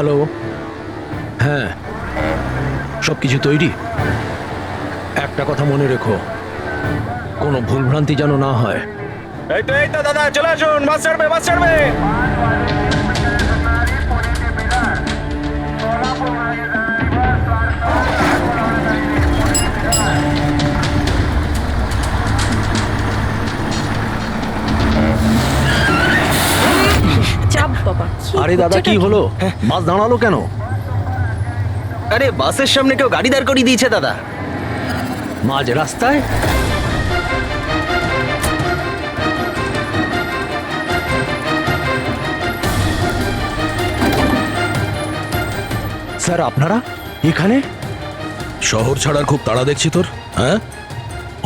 Hello, হ্যাঁ, সব কিছু তৈরি। একটা কথা মনে রেখো, কোনো ভুলভ্রান্তি যেন না হয়। এই তো দাদা, চলে আসুন, বাস ছাড়বে, বাস ছাড়বে। চাপ বাবা। আরে দাদা, কি হলো? বাস দাঁড়ালো কেন? আরে বাসের সামনে কেউ গাড়ি দাঁড় করিয়ে দিয়েছে দাদা। মাঝ রাস্তায়? স্যার, আপনারা এখানে? শহর ছাড়ার খুব তাড়া দেখছি তোর, হ্যাঁ?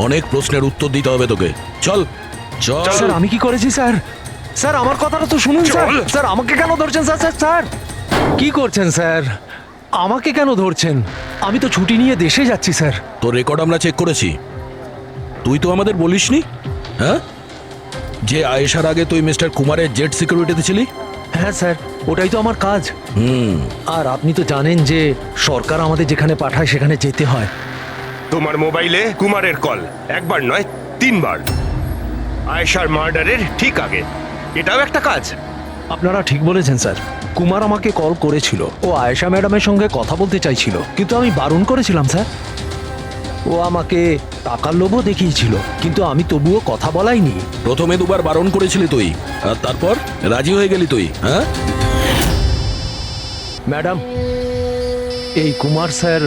অনেক প্রশ্নের উত্তর দিতে হবে তোকে। চল চল। স্যার, আমি কি করেছি স্যার? স্যার, আমার কথাটা তো শুনুন স্যার। চল। স্যার, আমাকে কেন ধরছেন স্যার? স্যার স্যার কি করছেন স্যার? আমাকে কেন ধরছেন? আমি তো ছুটি নিয়ে দেশে যাচ্ছি স্যার। তোর রেকর্ড আমরা চেক করেছি। তুই তো আমাদের বলিসনি, হ্যাঁ, যে আয়েশার আগে তুই মিস্টার কুমারের জেট সিকিউরিটিতে ছিলি? হ্যাঁ স্যার, ওটাই তো আমার কাজ। আর আপনি তো জানেন যে সরকার আমাদের যেখানে পাঠায় সেখানে যেতে হয়। তোমার মোবাইলে কুমারের কল একবার নয় 3 বার, আয়েশার মার্ডারের ঠিক আগে। এটাও একটা কাজ। আপনারা ঠিক বলেছেন স্যার। কুমার আমাকে কল করেছিল, ও আয়েশা ম্যাডামের সঙ্গে কথা বলতে চাইছিল, কিন্তু আমি বারণ করেছিলাম স্যার। ও আমাকে টাকার লোভও দেখিয়েছিল, কিন্তু আমি তবুও কথা বলাইনি। প্রথমে দুবার বারণ করেছিলি তুই, আর তারপর রাজি হয়ে গেলি তুই, হ্যাঁ? ম্যাডাম, এই কুমার স্যার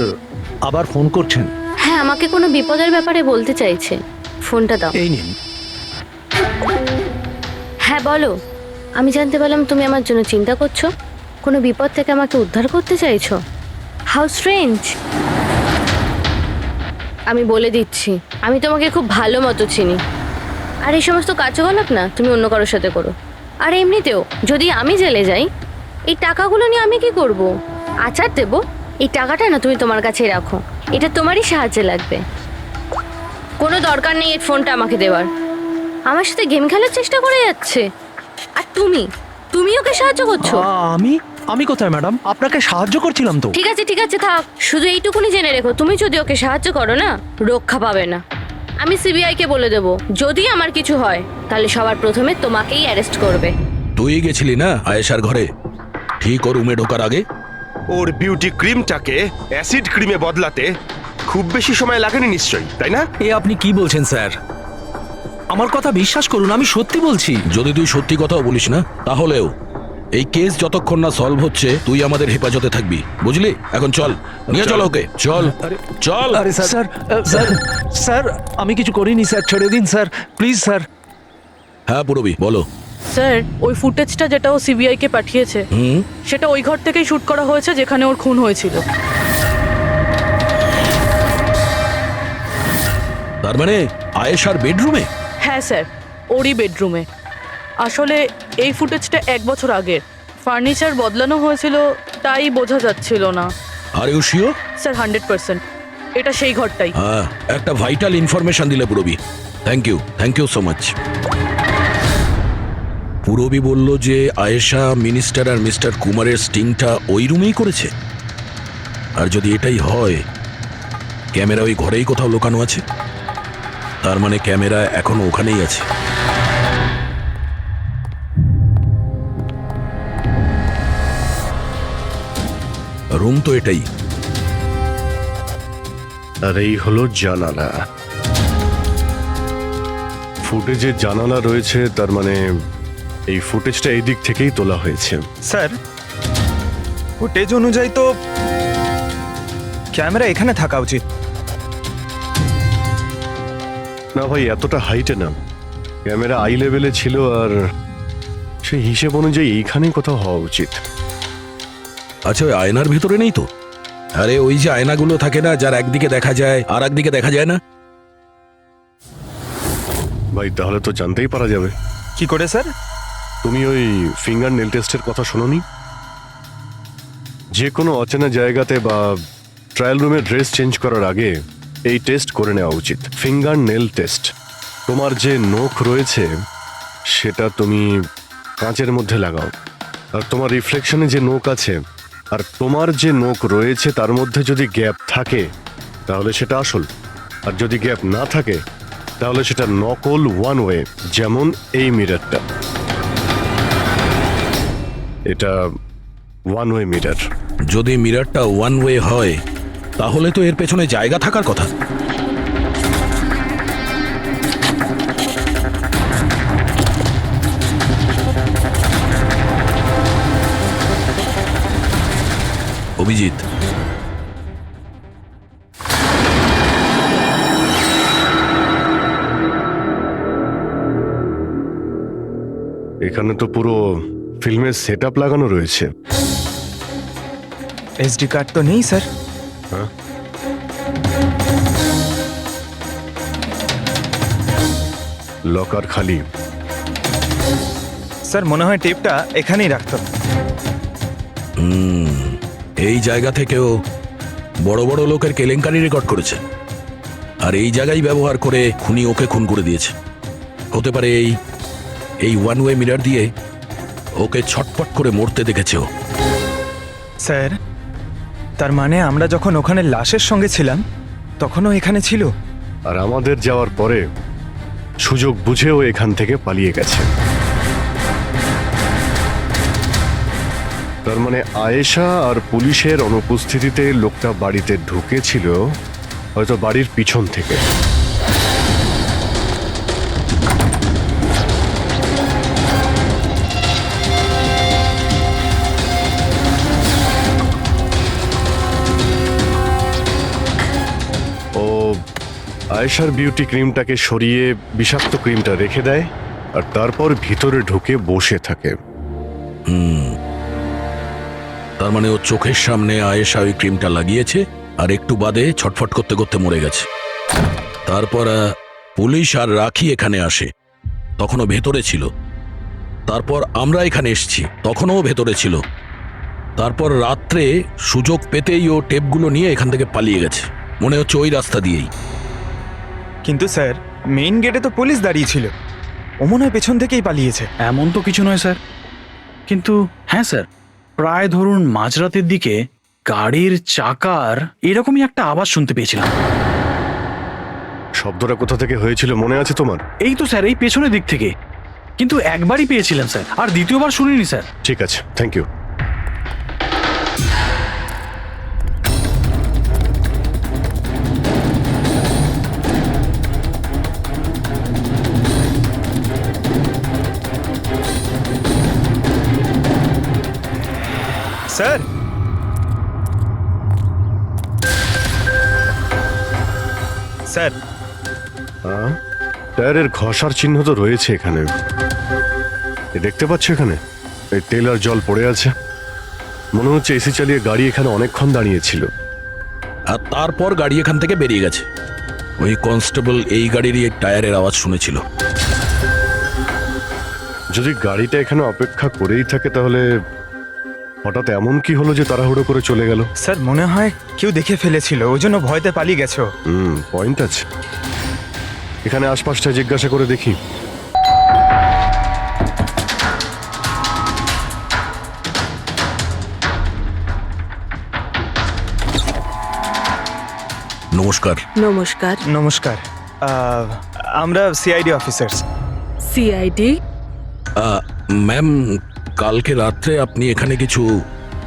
আবার ফোন করছেন। হ্যাঁ, আমাকে কোনো বিপদের ব্যাপারে বলতে চাইছে। ফোনটা দাও। এই নিন। হ্যাঁ বলো। আমি জানতে পারলাম তুমি আমার জন্য চিন্তা করছো, কোনো বিপদ থেকে আমাকে উদ্ধার করতে চাইছো। How strange. আমি বলে দিচ্ছি, আমি তোমাকে খুব ভালো মতো চিনি। আর এই সমস্ত কার্যকলাপ না তুমি অন্য কারোর সাথে করো। আর এমনিতেও যদি আমি জেলে যাই, এই টাকাগুলো নিয়ে আমি কি করব? আচার দেবো? এই টাকাটা না তুমি তোমার কাছেই রাখো, এটা তোমারই সাহায্যে লাগবে। কোনো দরকার নেই এই ফোনটা আমাকে দেওয়ার। আমার সাথে গেম খেলার চেষ্টা করে যাচ্ছে, আর তুমি ওকে সাহায্য করছো। আমি আমি কোথায় ম্যাডাম? আপনাকে সাহায্য করছিলাম তো। ঠিক আছে থাক, শুধু এইটুকুনি জেনে রেখো, তুমি যদি ওকে সাহায্য করো না, রক্ষা পাবে না। আমি সিবিআই কে বলে দেবো, যদি আমার কিছু হয় তাহলে সবার প্রথমে তোমাকেই অ্যারেস্ট করবে। তুই গেছিলি না আয়েশার ঘরে ঠিক ও রুমে ঢোকার আগে? ওর বিউটি ক্রিমটাকে অ্যাসিড ক্রিমে বদলাতে খুব বেশি সময় লাগেনি নিশ্চয়ই, তাই না? এ আপনি কি বলছেন স্যার? আমার কথা বিশ্বাস করুন, আমি সত্যি বলছি। যদি তুই সত্যি কথাও বলিস না, তাহলেও এই কেস যতক্ষণ না সলভ হচ্ছে তুই আমাদের হেফাজতে থাকবি, বুঝলি? এখন চল, নিয়ে চল ওকে, চল চল। আরে স্যার স্যার স্যার স্যার, আমি কিছু করিনি স্যার, ছেড়ে দিন স্যার, প্লিজ স্যার। হ্যাঁ পুরবি, বলো। স্যার, ওই ফুটেজটা যেটা ও সিবিআই কে পাঠিয়েছে, সেটা ওই ঘর থেকেই শুট করা হয়েছে যেখানে ওর খুন হয়েছিল। তার মানে আয়েশার বেডরুমে? হ্যাঁ স্যার, ওরই বেডরুমে। আসলে এই ফুটেজটা 1 বছর আগের। ফার্নিচার বদলানো হয়েছিল, তাই বোঝা যাচ্ছিল না। Are you sure? স্যার 100%, এটা সেই ঘরটাই। হ্যাঁ, একটা ভাইটাল ইনফরমেশন দিলে Purabi. Thank you so much. Purabi বলল যে আয়েশা মিনিস্টার আর মিস্টার কুমারের স্টিংটা ওই রুমেই করেছে। আর যদি এটাই হয়, ক্যামেরা ওই ঘরেই কোথাও লুকানো আছে। তার মানে ক্যামেরা এখনো ওখানেই আছে। রুম তো এটাই। আর এই হলো জানালা। ফুটেজে জানালা রয়েছে, তার মানে এই ফুটেজটা এই দিক থেকেই তোলা হয়েছে। স্যার, ফুটেজ অনুযায়ী তো ক্যামেরা এখানে থাকা উচিত। না ভাই, এতটা হাইটে না, ক্যামেরা আই লেভেলে ছিল, আর সেই হিসেব অনুযায়ী এইখানেই কোথাও হওয়া উচিত। আচ্ছা, ওই আয়নার ভিতরে নেই তো? আরে ওই যে আয়নাগুলো থাকে না, যার একদিকে দেখা যায় আর একদিকে দেখা যায় না। ভাই, তাহলে তো জানতেই পারা যাবে। কি করে স্যার? তুমি ওই ফিঙ্গার নেল টেস্টের কথা শোনোনি? যে কোনো অচেনা জায়গাতে বা ট্রায়াল রুমে ড্রেস চেঞ্জ করার আগে এই টেস্ট করে নেওয়া উচিত, ফিঙ্গার নেল টেস্ট। তোমার যে নখ রয়েছে সেটা তুমি কাঁচের মধ্যে লাগাও, আর তোমার রিফ্লেকশনে যে নখ আছে আর তোমার যে নোক রয়েছে তার মধ্যে যদি গ্যাপ থাকে তাহলে সেটা আসল, আর যদি গ্যাপ না থাকে তাহলে সেটা নকল ওয়ান ওয়ে, যেমন এই মিররটা। এটা ওয়ান ওয়ে মিরর। যদি মিররটা ওয়ান ওয়ে হয় তাহলে তো এর পেছনে জায়গা থাকার কথা। অভিজিৎ, এখানে তো পুরো ফিল্মের সেট আপ লাগানো রয়েছে। এসডি কার্ড তো নেই স্যার। হ্যাঁ, লকার খালি। স্যার মনে হয় টেপটা এখানেই রাখতো। এই জায়গা থেকেও বড় বড় লোকের কেলেঙ্কারি রেকর্ড করেছে, আর এই জায়গায় ব্যবহার করে খুনি ওকে খুন করে দিয়েছে। হতে পারে এই ওয়ান ওয়ে মিরর দিয়ে ওকে ছটপট করে মরতে দেখেছে ও। স্যার তার মানে আমরা যখন ওখানে লাশের সঙ্গে ছিলাম তখনও এখানে ছিল। আর আমাদের যাওয়ার পরে সুযোগ বুঝেও এখান থেকে পালিয়ে গেছে। তার মানে আয়েশা আর পুলিশের অনুপস্থিতিতে লোকটা বাড়িতে ঢুকেছিল, হয়তো বাড়ির পিছন থেকে। ও আয়েশার বিউটি ক্রিমটাকে সরিয়ে বিষাক্ত ক্রিমটা রেখে দেয়, আর তারপর ভিতরে ঢুকে বসে থাকে। তার মানে ও চোখের সামনে আয়েশা ওই ক্রিমটা লাগিয়েছে, আর একটু বাদে ছটফট করতে করতে মরে গেছে। তারপর পুলিশ আর রাখি এখানে আসে, তখনও ভেতরে ছিল। তারপর আমরা এখানে এসেছি, তখনও ভেতরে ছিল। তারপর রাত্রে সুযোগ পেতেই ও টেপগুলো নিয়ে এখান থেকে পালিয়ে গেছে, মনে হচ্ছে ওই রাস্তা দিয়েই। কিন্তু স্যার মেইন গেটে তো পুলিশ দাঁড়িয়ে ছিল, ও মনে হয় পেছন থেকেই পালিয়েছে। এমন তো কিছু নয় স্যার, কিন্তু হ্যাঁ স্যার, প্রায় ধরুন মাঝরাতের দিকে গাড়ির চাকার এরকমই একটা আওয়াজ শুনতে পেয়েছিলাম। শব্দটা কোথা থেকে হয়েছিল মনে আছে তোমার? এই তো স্যার, এই পেছনের দিক থেকে, কিন্তু একবারই পেয়েছিলাম স্যার, আর দ্বিতীয়বার শুনিনি স্যার। ঠিক আছে, থ্যাংক ইউ। স্যার স্যার হ্যাঁ, টায়ারের ঘষার চিহ্ন তো রয়েছে এখানে। এ দেখতে পাচ্ছ এখানে এই তেল আর জল পড়ে আছে। মনে হচ্ছে এসি চালিয়ে গাড়ি এখানে অনেকক্ষণ দাঁড়িয়েছিল। আর তারপর গাড়ি এখান থেকে বেরিয়ে গেছে। ওই কনস্টেবল এই গাড়িরই টায়ারের আওয়াজ শুনেছিল। যদি গাড়িটা এখানে অপেক্ষা করেই থাকে তাহলে হঠাৎ এমন কি হলো যে তাড়াহুড়ো করে চলে গেল? স্যার মনে হয় কেউ দেখে ফেলেছিল, ওই জন্য ভয়তে পালিয়ে গেছো। পয়েন্ট আছে। এখানে আশপাশটা জিজ্ঞাসা করে দেখি। নমস্কার। নমস্কার। নমস্কার, আমরা সিআইডি অফিসার্স। সিআইডি? ম্যাম, কালকে রাত্রে আপনি এখানে কিছু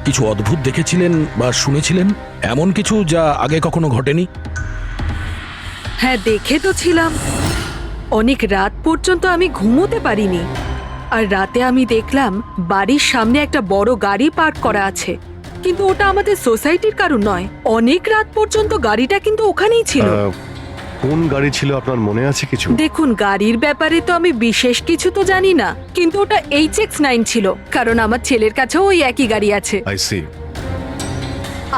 কিছু অদ্ভুত দেখেছিলেন বা শুনেছিলেন, এমন কিছু যা আগে কখনো ঘটেনি? হ্যাঁ, দেখে তো ছিলাম। অনেক রাত পর্যন্ত আমি ঘুমোতে পারিনি। আর রাতে আমি দেখলাম বাড়ির সামনে একটা বড় গাড়ি পার্ক করা আছে, কিন্তু ওটা আমাদের সোসাইটির কারণ নয়। অনেক রাত পর্যন্ত গাড়িটা কিন্তু ওখানেই ছিল। কোন গাড়ি ছিল আপনার মনে আছে কিছু? দেখুন, গাড়ির ব্যাপারে তো আমি বিশেষ কিছু তো জানি না, কিন্তু ওটা HX9 ছিল, কারণ আমার ছেলের কাছেও ওই একই গাড়ি আছে। I see.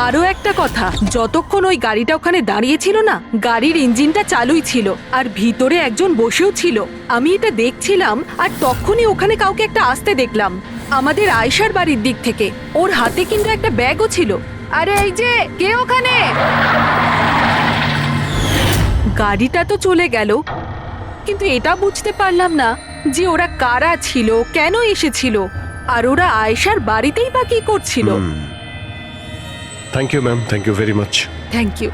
আরো একটা কথা, যতক্ষণ ওই গাড়িটা ওখানে দাঁড়িয়ে ছিল না, গাড়ির ইঞ্জিনটা চালুই ছিল, আর ভিতরে একজন বসেও ছিল। আমি এটা দেখছিলাম, আর তখনই ওখানে কাউকে একটা আসতে দেখলাম আমাদের আয়েশার বাড়ির দিক থেকে। ওর হাতে কিন্তু একটা ব্যাগও ছিল। আরে এই যে, কে ওখানে? গাড়িটা তো চলে গেল, কিন্তু এটা বুঝতে পারলাম না যে ওরা কারা ছিল, কেন এসেছিল, আর ওরা আয়েশার বাড়িতেই বা কি করছিল। Thank you ma'am, thank you very much. Thank you.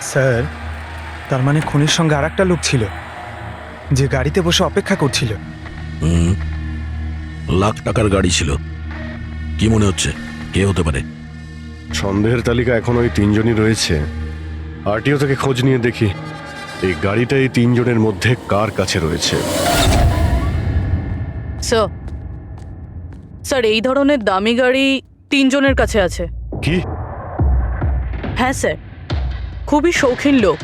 Sir, তার মানে খুনির সঙ্গে আর একটা লোক ছিল যে গাড়িতে বসে অপেক্ষা করছিল। লাখ টাকার গাড়ি ছিল। কি মনে হচ্ছে কে হতে পারে? সন্দেহের তালিকা এখন ওই 3 জনই রয়েছে। আরটিও থেকে খোঁজ নিয়ে দেখি এই গাড়িটা এই 3 জনের মধ্যে কার কাছে রয়েছে। স্যার, স্যার এই ধরনের দামি গাড়ি 3 জনের কাছে আছে। কি? হ্যাঁ স্যার, খুবই শৌখিন লোক,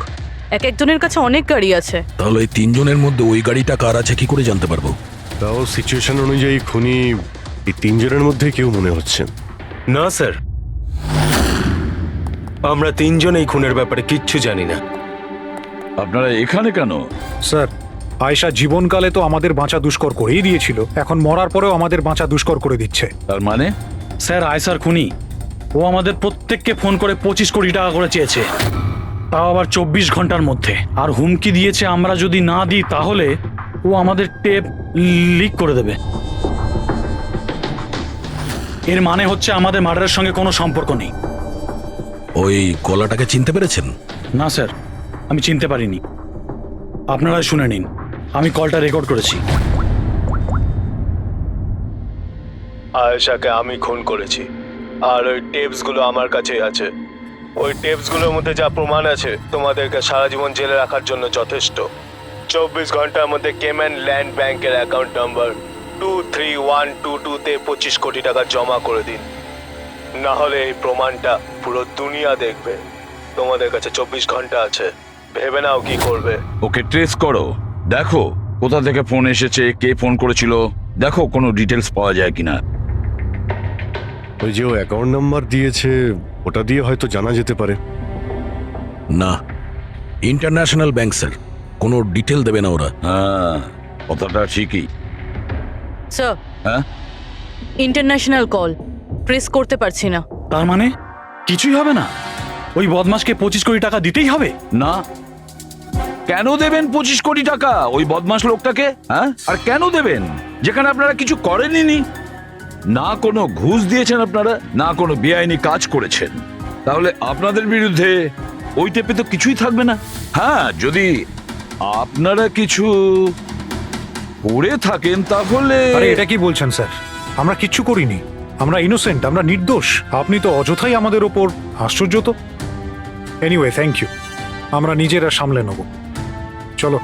এক একজনের কাছে অনেক গাড়ি আছে। তাহলে এই 3 জনের মধ্যে ওই গাড়িটা কার আছে কি করে জানতে পারবো? তাও সিচুয়েশন অনুযায়ী খুনি এই 3 জনের মধ্যে কেউ মনে হচ্ছে। না স্যার, আমরা 3 জন এই খুনের ব্যাপারে কিচ্ছু জানি না। আপনারা এখানে কেন? স্যার, আয়েশা জীবনকালে তো আমাদের বাঁচা দুষ্কর করেই দিয়েছিল, এখন মরার পরেও আমাদের বাঁচা দুষ্কর করে দিচ্ছে। তার মানে? স্যার, আয়সার খুনি ও আমাদের প্রত্যেককে ফোন করে 25 কোটি টাকা করে চেয়েছে, তাও আবার 24 ঘন্টার মধ্যে। আর হুমকি দিয়েছে আমরা যদি না দিই তাহলে ও আমাদের টেপ লিক করে দেবে। এর মানে হচ্ছে আমাদের মার্ডারের সঙ্গে কোনো সম্পর্ক নেই। ওই গলাটাকে চিনতে পেরেছেন? না স্যার, আমি চিনতে পারিনি। আপনারা শুনে নিন, আমি কলটা রেকর্ড করেছি। আয়েশাকে আমি খুন করেছি, আর ওই টেপসগুলো আমার কাছেই আছে। ওই টেপসগুলোর মধ্যে যা প্রমাণ আছে তোমাদেরকে সারা জীবন জেলে রাখার জন্য যথেষ্ট। 24 ঘন্টার মধ্যে কেম্যান ল্যান্ড ব্যাংকের অ্যাকাউন্ট নাম্বার 23122-তে 25 কোটি টাকা জমা করে দিন, না হলে এই প্রমাণটা পুরো দুনিয়া দেখবে। তোমাদের কাছে 24 ঘন্টা আছে, ভেবে নাও কি করবে। ওকে ট্রেস করো, দেখো কোথা থেকে ফোন এসেছে, কে ফোন করেছিল, দেখো কোনো ডিটেলস পাওয়া যায় কিনা। ওই যে ও অ্যাকাউন্ট নাম্বার দিয়েছে, ওটা দিয়ে হয়তো জানা যেতে পারে। না, ইন্টারন্যাশনাল ব্যাংক স্যার, কোনো ডিটেল দেবে না ওরা। হ্যাঁ, কথাটা ঠিকই। স্যার, হ্যাঁ, ইন্টারন্যাশনাল কল, প্রেস করতে পারছি না। তার মানে কিছুই হবে না? ওই বদমাসকে 25 কোটি টাকা দিতেই হবে? না। কেন দেবেন 25 কোটি টাকা ওই বদমাস লোকটাকে? হ্যাঁ, আর কেন দেবেন যেখানে আপনারা কিছু করেননি? না কোনো ঘুষ দিয়েছেন আপনারা, না কোনো বেআইনি কাজ করেছেন। তাহলে আপনাদের বিরুদ্ধে ওই টেপে তো কিছুই থাকবে না। হ্যাঁ, যদি আপনারা কিছু করে থাকেন তাহলে। আরে এটা কি বলছেন স্যার? আমরা কিচ্ছু করিনি, আমরা ইনোসেন্ট, আমরা নির্দোষ। আপনি তো অযথাই আমাদের ওপর। আশ্চর্য তো। এনিওয়ে, থ্যাংক ইউ, আমরা নিজেরা সামলে নেব। চলো।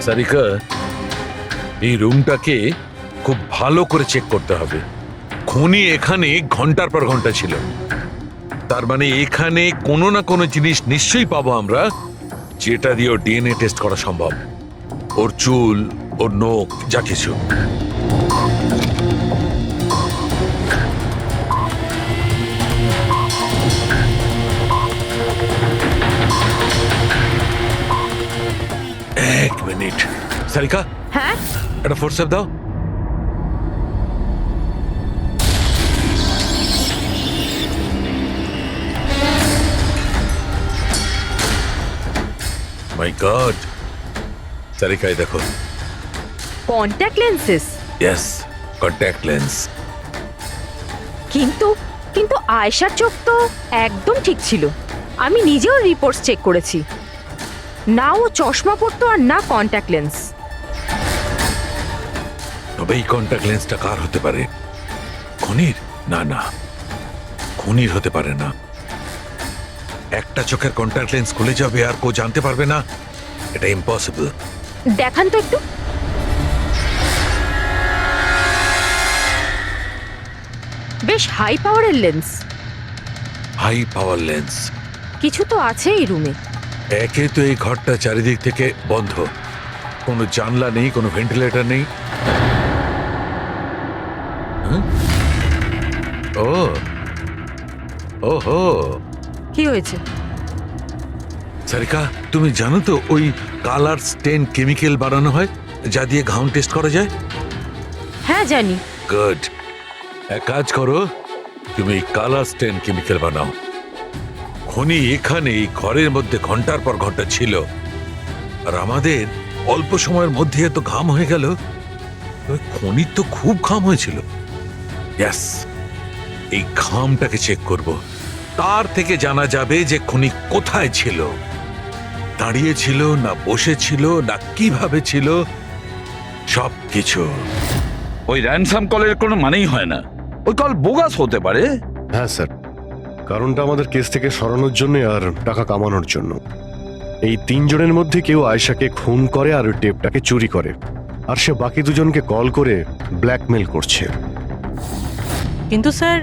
সারিকা, এই রুমটাকে খুব ভালো করে চেক করতে হবে। খুনি এখানে ঘন্টার পর ঘন্টা ছিল, তার মানে এখানে কোনো না কোনো জিনিস নিশ্চয়ই পাবো আমরা, যেটা দিয়ে ওর ডিএনএ টেস্ট করা সম্ভব। ওর চুল, ওর নখ, যা কিছু। এক মিনিট সারিকা, হ্যাঁ, একটা ফোর্সেপ দাও। মাই গড, সারিকা এই দেখো। Contact lenses? Yes, contact lens. কিন্তু কিন্তু আয়েশার চোখ তো একদম ঠিক ছিল। আমি নিজেও রিপোর্টস চেক করেছি, না ও চশমা পরতো আর না কন্ট্যাক্ট লেন্স। তবে এই কন্ট্যাক্ট লেন্সটা কার হতে পারে? খুনির? না না, খুনির হতে পারে না। একটা চোখের কন্ট্যাক্ট লেন্স খুলে যাবে আর কেউ জানতে পারবে না, এটা ইম্পসিবল। দেখান তো একটু। বেশ হাই পাওয়ারের লেন্স। High power lens? কিছু তো আছে এই রুমে। একে তো এই ঘরটা চারিদিক থেকে বন্ধ, কোনো জানলা নেই, কোনো ভেন্টিলেটর নেই। ও ওহো, কি হয়েছে? সারিকা, তুমি জানো তো ওই কালার স্টেন কেমিক্যাল বানানো হয় যা দিয়ে ঘাউন টেস্ট করা যায়? হ্যাঁ জানি। গুড। এক কাজ করো, তুমি কালার স্টেন কেমিক্যাল বানাও। খনি এখানে এই ঘরের মধ্যে ঘন্টার পর ঘন্টা ছিল, আর আমাদের অল্প সময়ের মধ্যে এত ঘাম হয়ে গেল। ওই খনির তো খুব ঘাম হয়েছিল। ইয়েস, এই ঘামটাকে চেক করব, তার থেকে জানা যাবে যে খনি কোথায় ছিল, দাঁড়িয়ে ছিল না বসে ছিল না কিভাবে ছিল, সব কিছু। ওই র্যানসাম কলের কোনো মানেই হয় না, ওই কল বোগাস হতে পারে। হ্যাঁ স্যার, কারণটা আমাদের কেস থেকে সরানোর জন্য আর টাকা কামানোর জন্য। এই তিনজনের মধ্যে কেউ আয়েশাকে খুন করে আর ওই টেপটাকে চুরি করে, আর সে বাকি দুজনকে কল করে ব্ল্যাকমেল করছে। কিন্তু স্যার,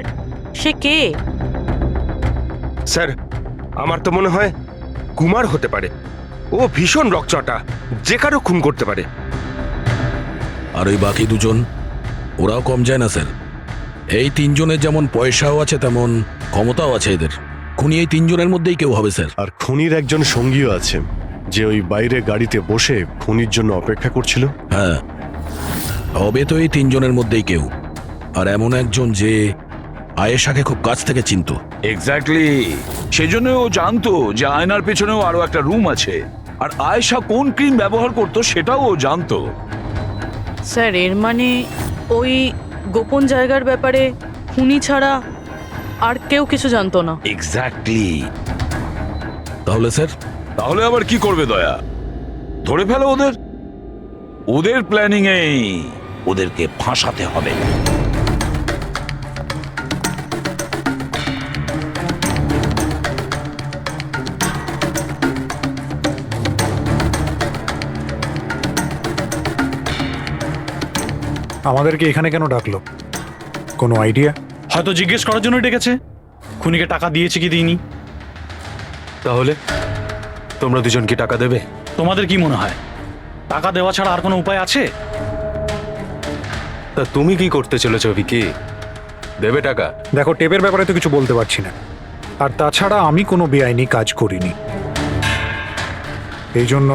সে কে? স্যার, আমার তো মনে হয় কুমার হতে পারে। ও ভীষণ রকচটা, যে কারো খুন করতে পারে। আর ওই বাকি দুজন, ওরাও কম যায় না স্যার। এই তিনজনের যেমন পয়সাও আছে তেমন ক্ষমতাও আছে এদের। খুনি এই তিনজনের মধ্যেই কেউ হবে স্যার। আর খুনির একজন সঙ্গীও আছে, যে ওই বাইরে গাড়িতে বসে খুনির জন্য অপেক্ষা করছিল। হ্যাঁ, হবে তো এই তিনজনের মধ্যেই কেউ। আর এমন একজন যে আয়েশাকে খুব কাছ থেকে চিনত। এক্স্যাক্টলি, সেজন্য ও জানতো যে আয়নার পেছনেও আরো একটা রুম আছে, আর আয়েশা কোন ক্রিম ব্যবহার করতো সেটাও ও জানতো। স্যার, এর মানে ওই গোপন জায়গার ব্যাপারে খুনি ছাড়া আর কেউ কিছু জানতো না। এক্স্যাক্টলি। তাহলে স্যার? তাহলে আবার কি করবে দয়া? ধরে ফেলো ওদের। ওদের প্ল্যানিং এই, ওদেরকে ফাঁসাতে হবে। আমাদেরকে এখানে কেন ডাকলো? কোনো আইডিয়া? হয়তো জিজ্ঞেস করার জন্য ডেকেছে, খুনিকে টাকা দিয়েছে কি দিইনি। তাহলে তোমরা দুজন কি টাকা দেবে? তোমাদের কি মনে হয় টাকা দেওয়া ছাড়া আর কোনো উপায় আছে? তা তুমি কি করতে চলেছো ভিকি? দেবে টাকা? দেখো, টেপের ব্যাপারে তো কিছু বলতে পারছি না, আর তাছাড়া আমি কোনো বেআইনি কাজ করিনি, এই জন্য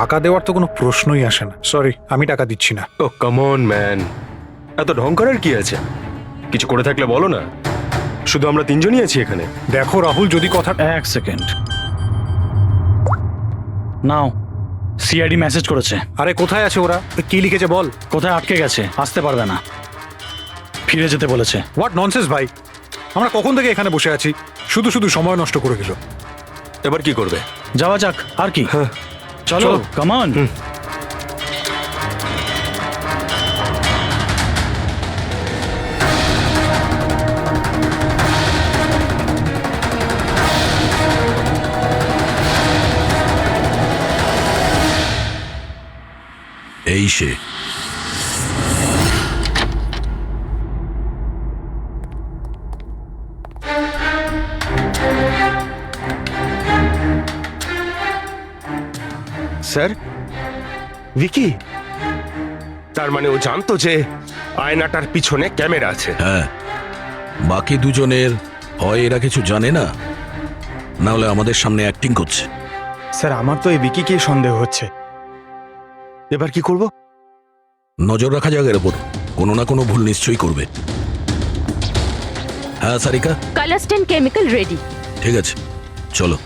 টাকা দেওয়ার তো কোনো প্রশ্নই আসে না। সরি, আমি টাকা দিচ্ছি না। ও কাম অন ম্যান, এত ঢং করার কি আছে? কিছু করে থাকলে বলো না, শুধু আমরা তিনজনই আছি এখানে। দেখো রাহুল, যদি কথা... এক সেকেন্ড নাও, সিআইডি মেসেজ করেছে। আরে কোথায় আছে ওরা? কি লিখেছে বল। কোথায় আটকে গেছে, আসতে পারবে না, ফিরে যেতে বলেছে। হোয়াট ননসেন্স ভাই, আমরা কখন থেকে এখানে বসে আছি, শুধু শুধু সময় নষ্ট করে দিল। এবার কি করবে? যাওয়া যাক, আর কি। চলো, কাম অন। এই সে। স্যার, ভিকি, তার মানে ও জানতো যে আয়নাটার পিছনে ক্যামেরা আছে। হ্যাঁ, বাকি দুজনের হয় এরা কিছু জানে না, না হলে আমাদের সামনে অ্যাক্টিং করছে। স্যার, আমার তো এই বিকিকেই সন্দেহ হচ্ছে। এবার কি করব? নজর রাখা যাক এর ওপর, কোনো না কোনো ভুল নিশ্চয়ই করবে। হ্যাঁ সারিকা, কালার স্টেন কেমিক্যাল রেডি। ঠিক আছে, চলো।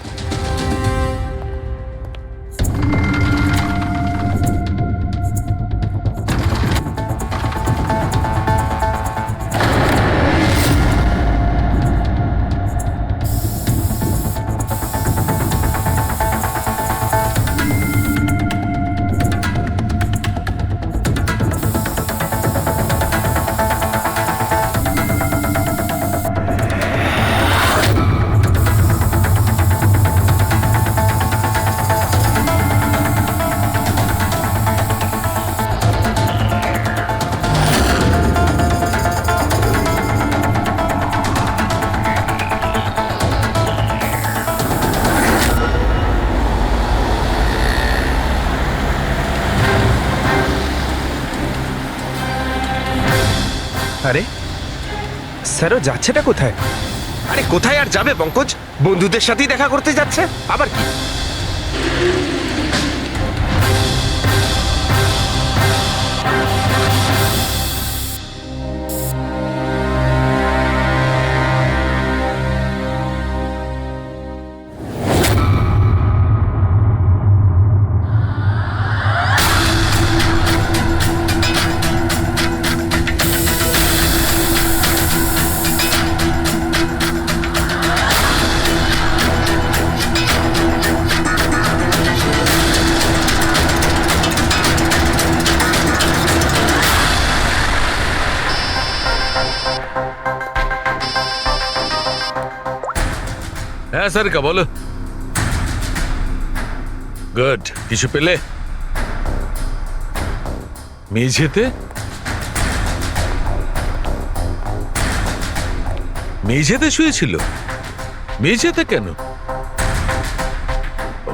আরে স্যারও যাচ্ছেটা কোথায়? আরে কোথায় আর যাবে পঙ্কজ, বন্ধুদের সাথেই দেখা করতে যাচ্ছে, আবার কি? হ্যাঁ সারিকা বলো। গুড, কিছু পেলে? মেঝেতে? মেঝেতে শুয়েছিল? মেঝেতে কেন?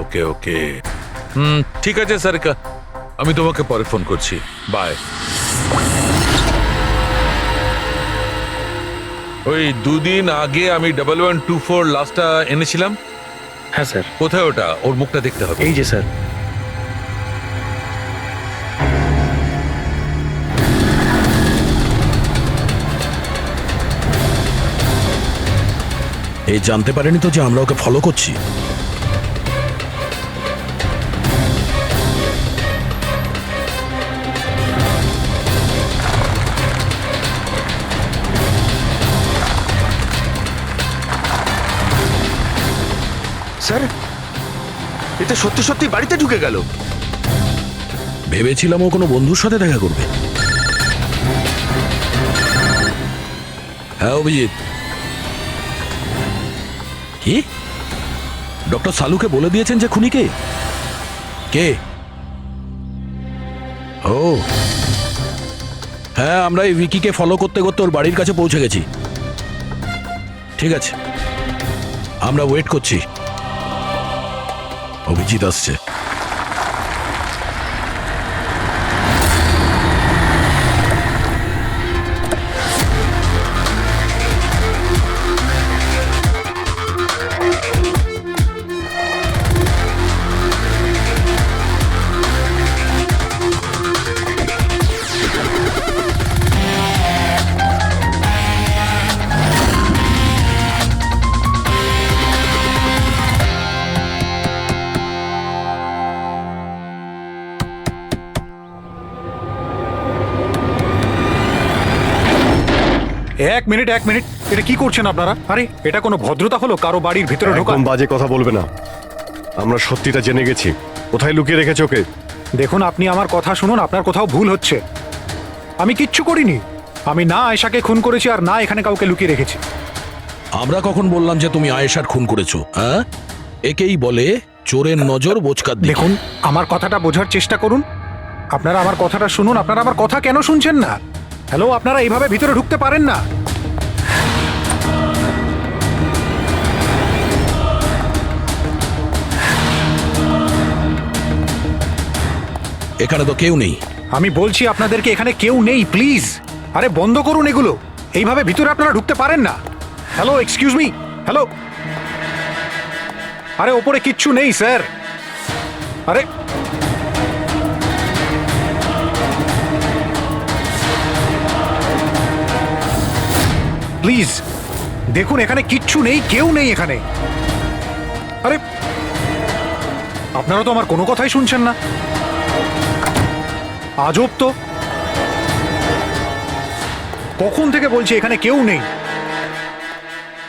ওকে ওকে, ঠিক আছে সারিকা, আমি তোমাকে পরে ফোন করছি। বাই। ওই 2 দিন আগে আমি 1124 লাস্টটা এনেছিলাম। হ্যাঁ স্যার। কোথায় ওটা? ওর মুখটা দেখতে হবে। এই যে স্যার। এই জানতে পারেনি তো যে আমরা ওকে ফলো করছি? স্যার, এটা সত্যি সত্যি বাড়িতে ঢুকে গেল। ভেবেছিলাম ও কোনো বন্ধুর সাথে দেখা করবে। হ্যাঁ অভিজিৎ। কি? ডক্টর সালুকে বলে দিয়েছেন যে খুনি কে? কে? ও হ্যাঁ, আমরা এই উইকিকে ফলো করতে করতে ওর বাড়ির কাছে পৌঁছে গেছি। ঠিক আছে, আমরা ওয়েট করছি। অভিজিৎ আসছে। এক মিনিট, এটা কি করছেন আপনারা? আরে এটা কোনো ভদ্রতা হলো কারো বাড়ির ভিতরে ঢোকা? একদম বাজে কথা বলবে না। আমরা সত্যিটা জেনে গেছি। কোথায় লুকিয়ে রেখেছো ওকে? দেখুন, আপনি আমার কথা শুনুন, আপনার কোথাও ভুল হচ্ছে। আমি কিচ্ছু করিনি। আমি না আয়েশাকে খুন করেছি আর না এখানে কাউকে লুকিয়ে রেখেছি। আমরা কখন বললাম যে তুমি আয়েশার খুন করেছো? হ্যাঁ, একেই বলে চোরের নজর বোচকার দিকে। দেখুন, আমার কথাটা বোঝার চেষ্টা করুন। আপনারা আমার কথাটা শুনুন। আপনারা আমার কথা কেন শুনছেন না? হ্যালো, আপনারা এইভাবে ভিতরে ঢুকতে পারেন না। এখানে তো কেউ নেই। আমি বলছি আপনাদেরকে এখানে কেউ নেই, প্লিজ। আরে বন্ধ করুন এগুলো। এইভাবে ভিতরে আপনারা ঢুকতে পারেন না। Hello, excuse me. হ্যালো, আরে ওপরে কিচ্ছু নেই স্যার। আরে প্লিজ দেখুন, এখানে কিচ্ছু নেই, কেউ নেই এখানে। আরে আপনারা তো আমার কোনো কথাই শুনছেন না। আজব তো, কখন থেকে বলছি এখানে কেউ নেই।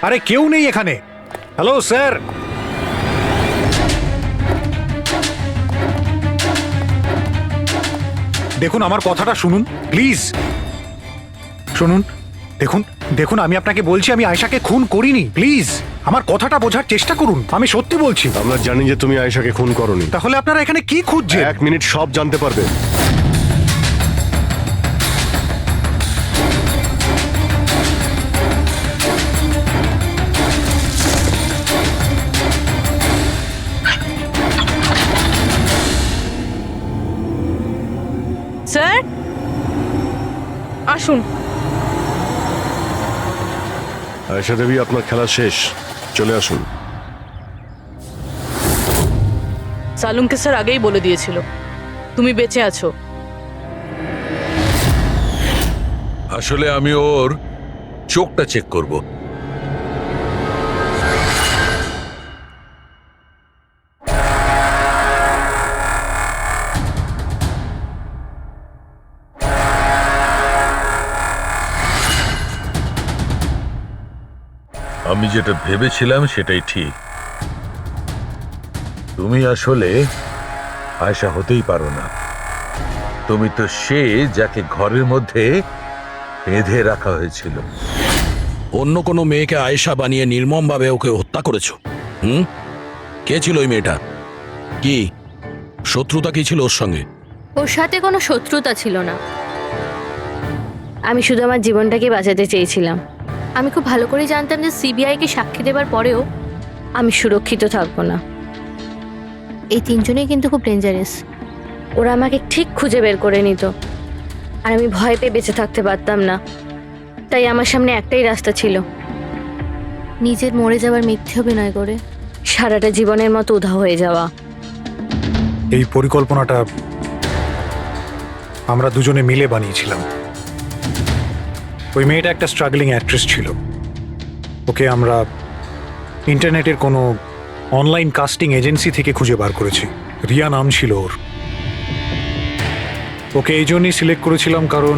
আরে কেউ নেই এখানে। হ্যালো স্যার, দেখুন আমার কথাটা শুনুন প্লিজ। শুনুন, দেখুন দেখুন, আমি আপনাকে বলছি আমি আয়েশাকে খুন করিনি। প্লিজ আমার কথাটা বোঝার চেষ্টা করুন। আমি সত্যি বলছি। আমরা জানি যে তুমি আয়েশাকে খুন করোনি। তাহলে আপনারা এখানে কি খুঁজছেন? 1 মিনিট, সব জানতে পারবে। স্যার আসুন। আয়েশা দেবী, আপনার খেলা শেষ, চলে আসুন। সালুমকে স্যার আগেই বলে দিয়েছিল তুমি বেঁচে আছো। আসলে আমি ওর চোখটা চেক করব। আমি যেটা ভেবেছিলাম সেটাই ঠিক। তুমি আসলে আয়েশা হতেই পারো না। তুমি তো সে যাকে ঘরের মধ্যে বেঁধে রাখা হয়েছিল। অন্য কোনো মেয়েকে আয়েশা বানিয়ে নির্মমভাবে ওকে হত্যা করেছো। হুম, কে ছিল ওই মেয়েটা? কি শত্রুতা কি ছিল ওর সঙ্গে? ওর সাথে কোনো শত্রুতা ছিল না। আমি শুধু আমার জীবনটাকে বাঁচাতে চেয়েছিলাম। আমি খুব ভালো করে জানতাম যে সিবিআইকে সাক্ষী দেবার পরেও আমি সুরক্ষিত থাকবো না। এই তিনজনেই কিন্তু খুব ডেঞ্জারাস। ওরা আমাকে ঠিক খুঁজে বের করে নিত, আর আমি ভয় পেয়ে বেঁচে থাকতে পারতাম না। তাই আমার সামনে একটাই রাস্তা ছিল, নিজের মরে যাওয়ার মিথ্যে অভিনয় করে সারাটা জীবনের মতো উধাও হয়ে যাওয়া। এই পরিকল্পনাটা আমরা দুজনে মিলে বানিয়েছিলাম। ওই মেয়েটা একটা স্ট্রাগলিং অ্যাক্ট্রেস ছিল। ওকে আমরা ইন্টারনেটের কোনো অনলাইন কাস্টিং এজেন্সি থেকে খুঁজে বার করেছি। রিয়া নাম ছিল ওর। ওকে এই জন্যই সিলেক্ট করেছিলাম কারণ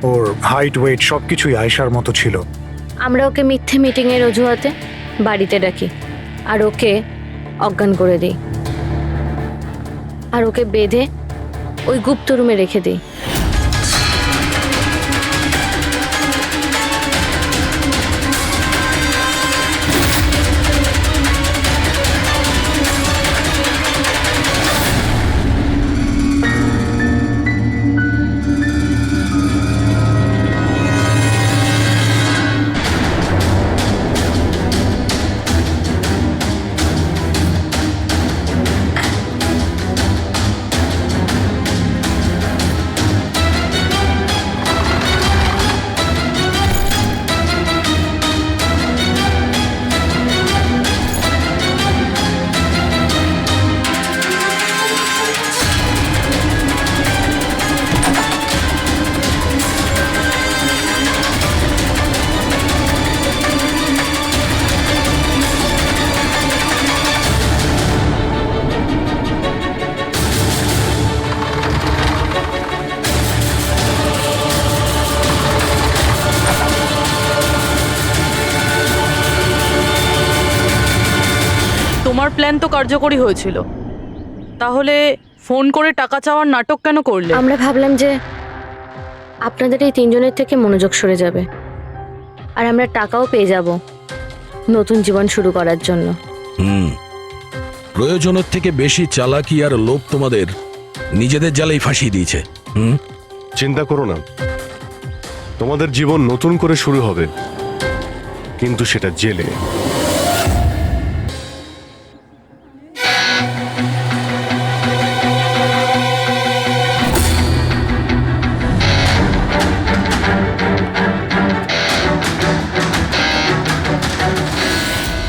ওর হাইট, ওয়েট সব কিছুই আয়েশার মতো ছিল। আমরা ওকে মিথ্যে মিটিংয়ের অজুহাতে বাড়িতে ডাকি, আর ওকে অজ্ঞান করে দিই, আর ওকে বেঁধে ওই গুপ্ত রুমে রেখে দিই। তোমার প্ল্যান তো কার্যকরী হয়েছিল, তাহলে ফোন করে টাকা চাওয়ার নাটক কেন করলে? আমরা ভাবলাম যে আপনাদের এই তিনজনের থেকে মনোযোগ সরে যাবে, আর আমরা টাকাও পেয়ে যাব নতুন জীবন শুরু করার জন্য। প্রয়োজনের থেকে বেশি চালাকি আর লোভ তোমাদের নিজেদের জালেই ফাঁসিয়ে দিয়েছে। চিন্তা করো না, তোমাদের জীবন নতুন করে শুরু হবে, কিন্তু সেটা জেলে।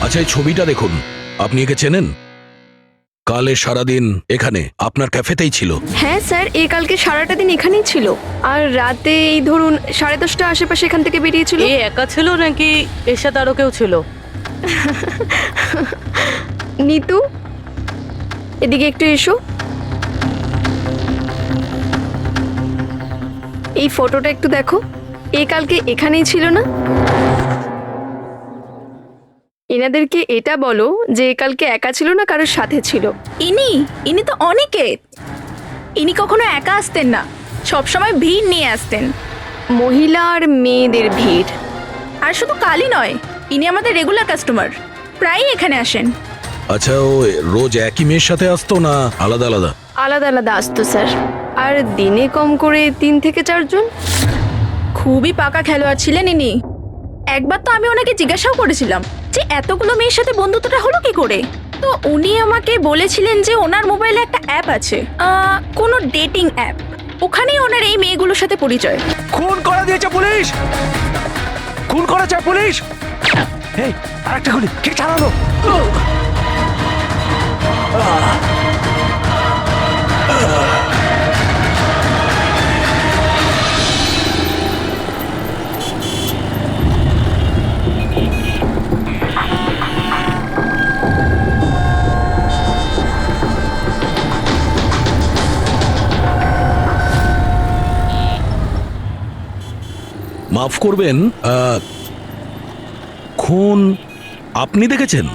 আচ্ছা, এই ছবিটা দেখুন, আপনি একে চেনেন? কালে সারাদিন এখানে আপনার ক্যাফেতেই ছিল। হ্যাঁ স্যার, এ কালকে সারাটা দিন এখানেই ছিল, আর রাতে এই ধরুন 10:30 আশেপাশে এখান থেকে বেরিয়েছিল। এ একা ছিল নাকি এর সাথে আরো কেউ ছিল? নিতু, এদিকে একটু এসো। এই ফটোটা একটু দেখো, এ কালকে এখানেই ছিল না? এনাদেরকে এটা বলো যে এ কালকে একা ছিল না, কারোর সাথে ছিল। ইনি তো অনিকেত। ইনি কখনো একা আসতেন না, সবসময় ভিড় নিয়ে আসতেন। মহিলা আর মেয়েদের ভিড়। আর শুধু কালই নয়, ইনি আমাদের রেগুলার কাস্টমার, প্রায়ই এখানে আসেন। আচ্ছা, ও রোজ একই মেয়ের সাথে আসতো না আলাদা আলাদা? আলাদা আলাদা আসতো স্যার, আর দিনে কম করে 3 থেকে 4 জন। খুবই পাকা খেলোয়াড় ছিলেন ইনি। একবার তো আমি ওনাকে জিজ্ঞাসাও করেছিলাম যে এতগুলো মেয়ের সাথে বন্ধুত্বটা হলো কি করে। তো উনি আমাকে বলেছিলেন যে ওনার মোবাইলে একটা অ্যাপ আছে, কোনো ডেটিং অ্যাপ, ওখানেই ওনার এই মেয়েগুলোর সাথে পরিচয়। খুন করে দিয়েছে পুলিশ, খুন করেছে পুলিশ। এই আরেকটা গুলি কে চালালো? মাফ করবেন, খুন আপনি দেখেছেন?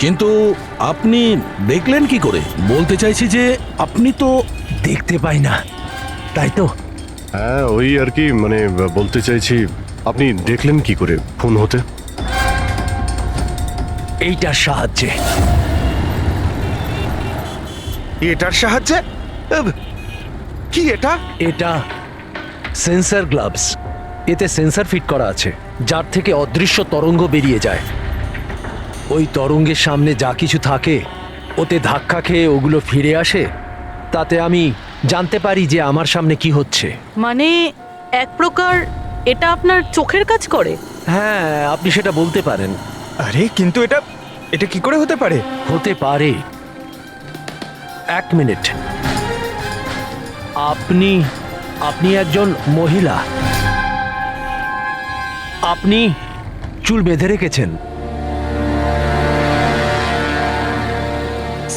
কিন্তু আপনি দেখলেন কি করে? বলতে চাইছি যে আপনি তো দেখতে পাই না, তাই তো? হ্যাঁ, ওই আর কি, মানে বলতে চাইছি আপনি দেখলেন কি করে খুন হতে? এইটার সাহায্যে। এটার সাহায্যে? কি এটা? এটা সেন্সর গ্লাভস। এতে সেন্সর ফিট করা আছে, যার থেকে অদৃশ্য তরঙ্গ বেরিয়ে যায়। ওই তরঙ্গের সামনে যা কিছু থাকে ওতে ধাক্কা খেয়ে ওগুলো ফিরে আসে। তাতে আমি জানতে পারি যে আমার সামনে কি হচ্ছে। মানে এক প্রকার এটা আপনার চোখের কাজ করে? হ্যাঁ, আপনি সেটা বলতে পারেন। আরে কিন্তু এটা এটা কি করে হতে পারে? হতে পারে। এক মিনিট। আপনি আপনি একজন মহিলা, আপনি চুল বেঁধে রেখেছেন।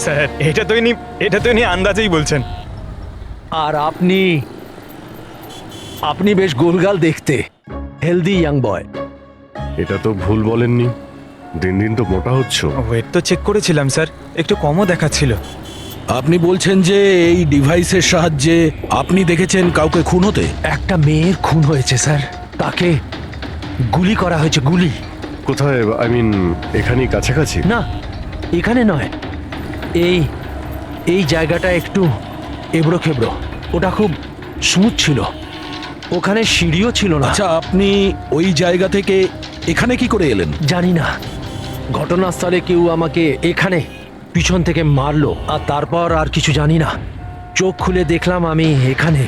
স্যার এটা তো ইনি আন্দাজেই বলছেন। আর আপনি আপনি বেশ গোলগাল দেখতে, হেলদি ইয়াং বয়। এটা তো ভুল বলেননি, দিন দিন তো মোটা হচ্ছ। ওয়েট তো চেক করেছিলাম স্যার, একটু কমও দেখাচ্ছিল। আপনি বলছেন যে এই ডিভাইসের সাহায্যে আপনি দেখেছেন কাউকে খুন হতে? একটা মেয়ের খুন হয়েছে স্যার, তাকে গুলি করা হয়েছে, গুলি। কোথায়? আই মিন এখানেই কাছাকাছি? না, এখানে নয়, এই এই জায়গাটা একটু এবড়ো খেবড়ো। ওটা খুব স্মুথ ছিল, ওখানে সিঁড়িও ছিল না। আচ্ছা, আপনি ওই জায়গা থেকে এখানে কি করে এলেন? জানি না, ঘটনাস্থলে কেউ আমাকে এখানে পিছন থেকে মারলো, আর তারপর আর কিছু জানি না। চোখ খুলে দেখলাম আমি এখানে।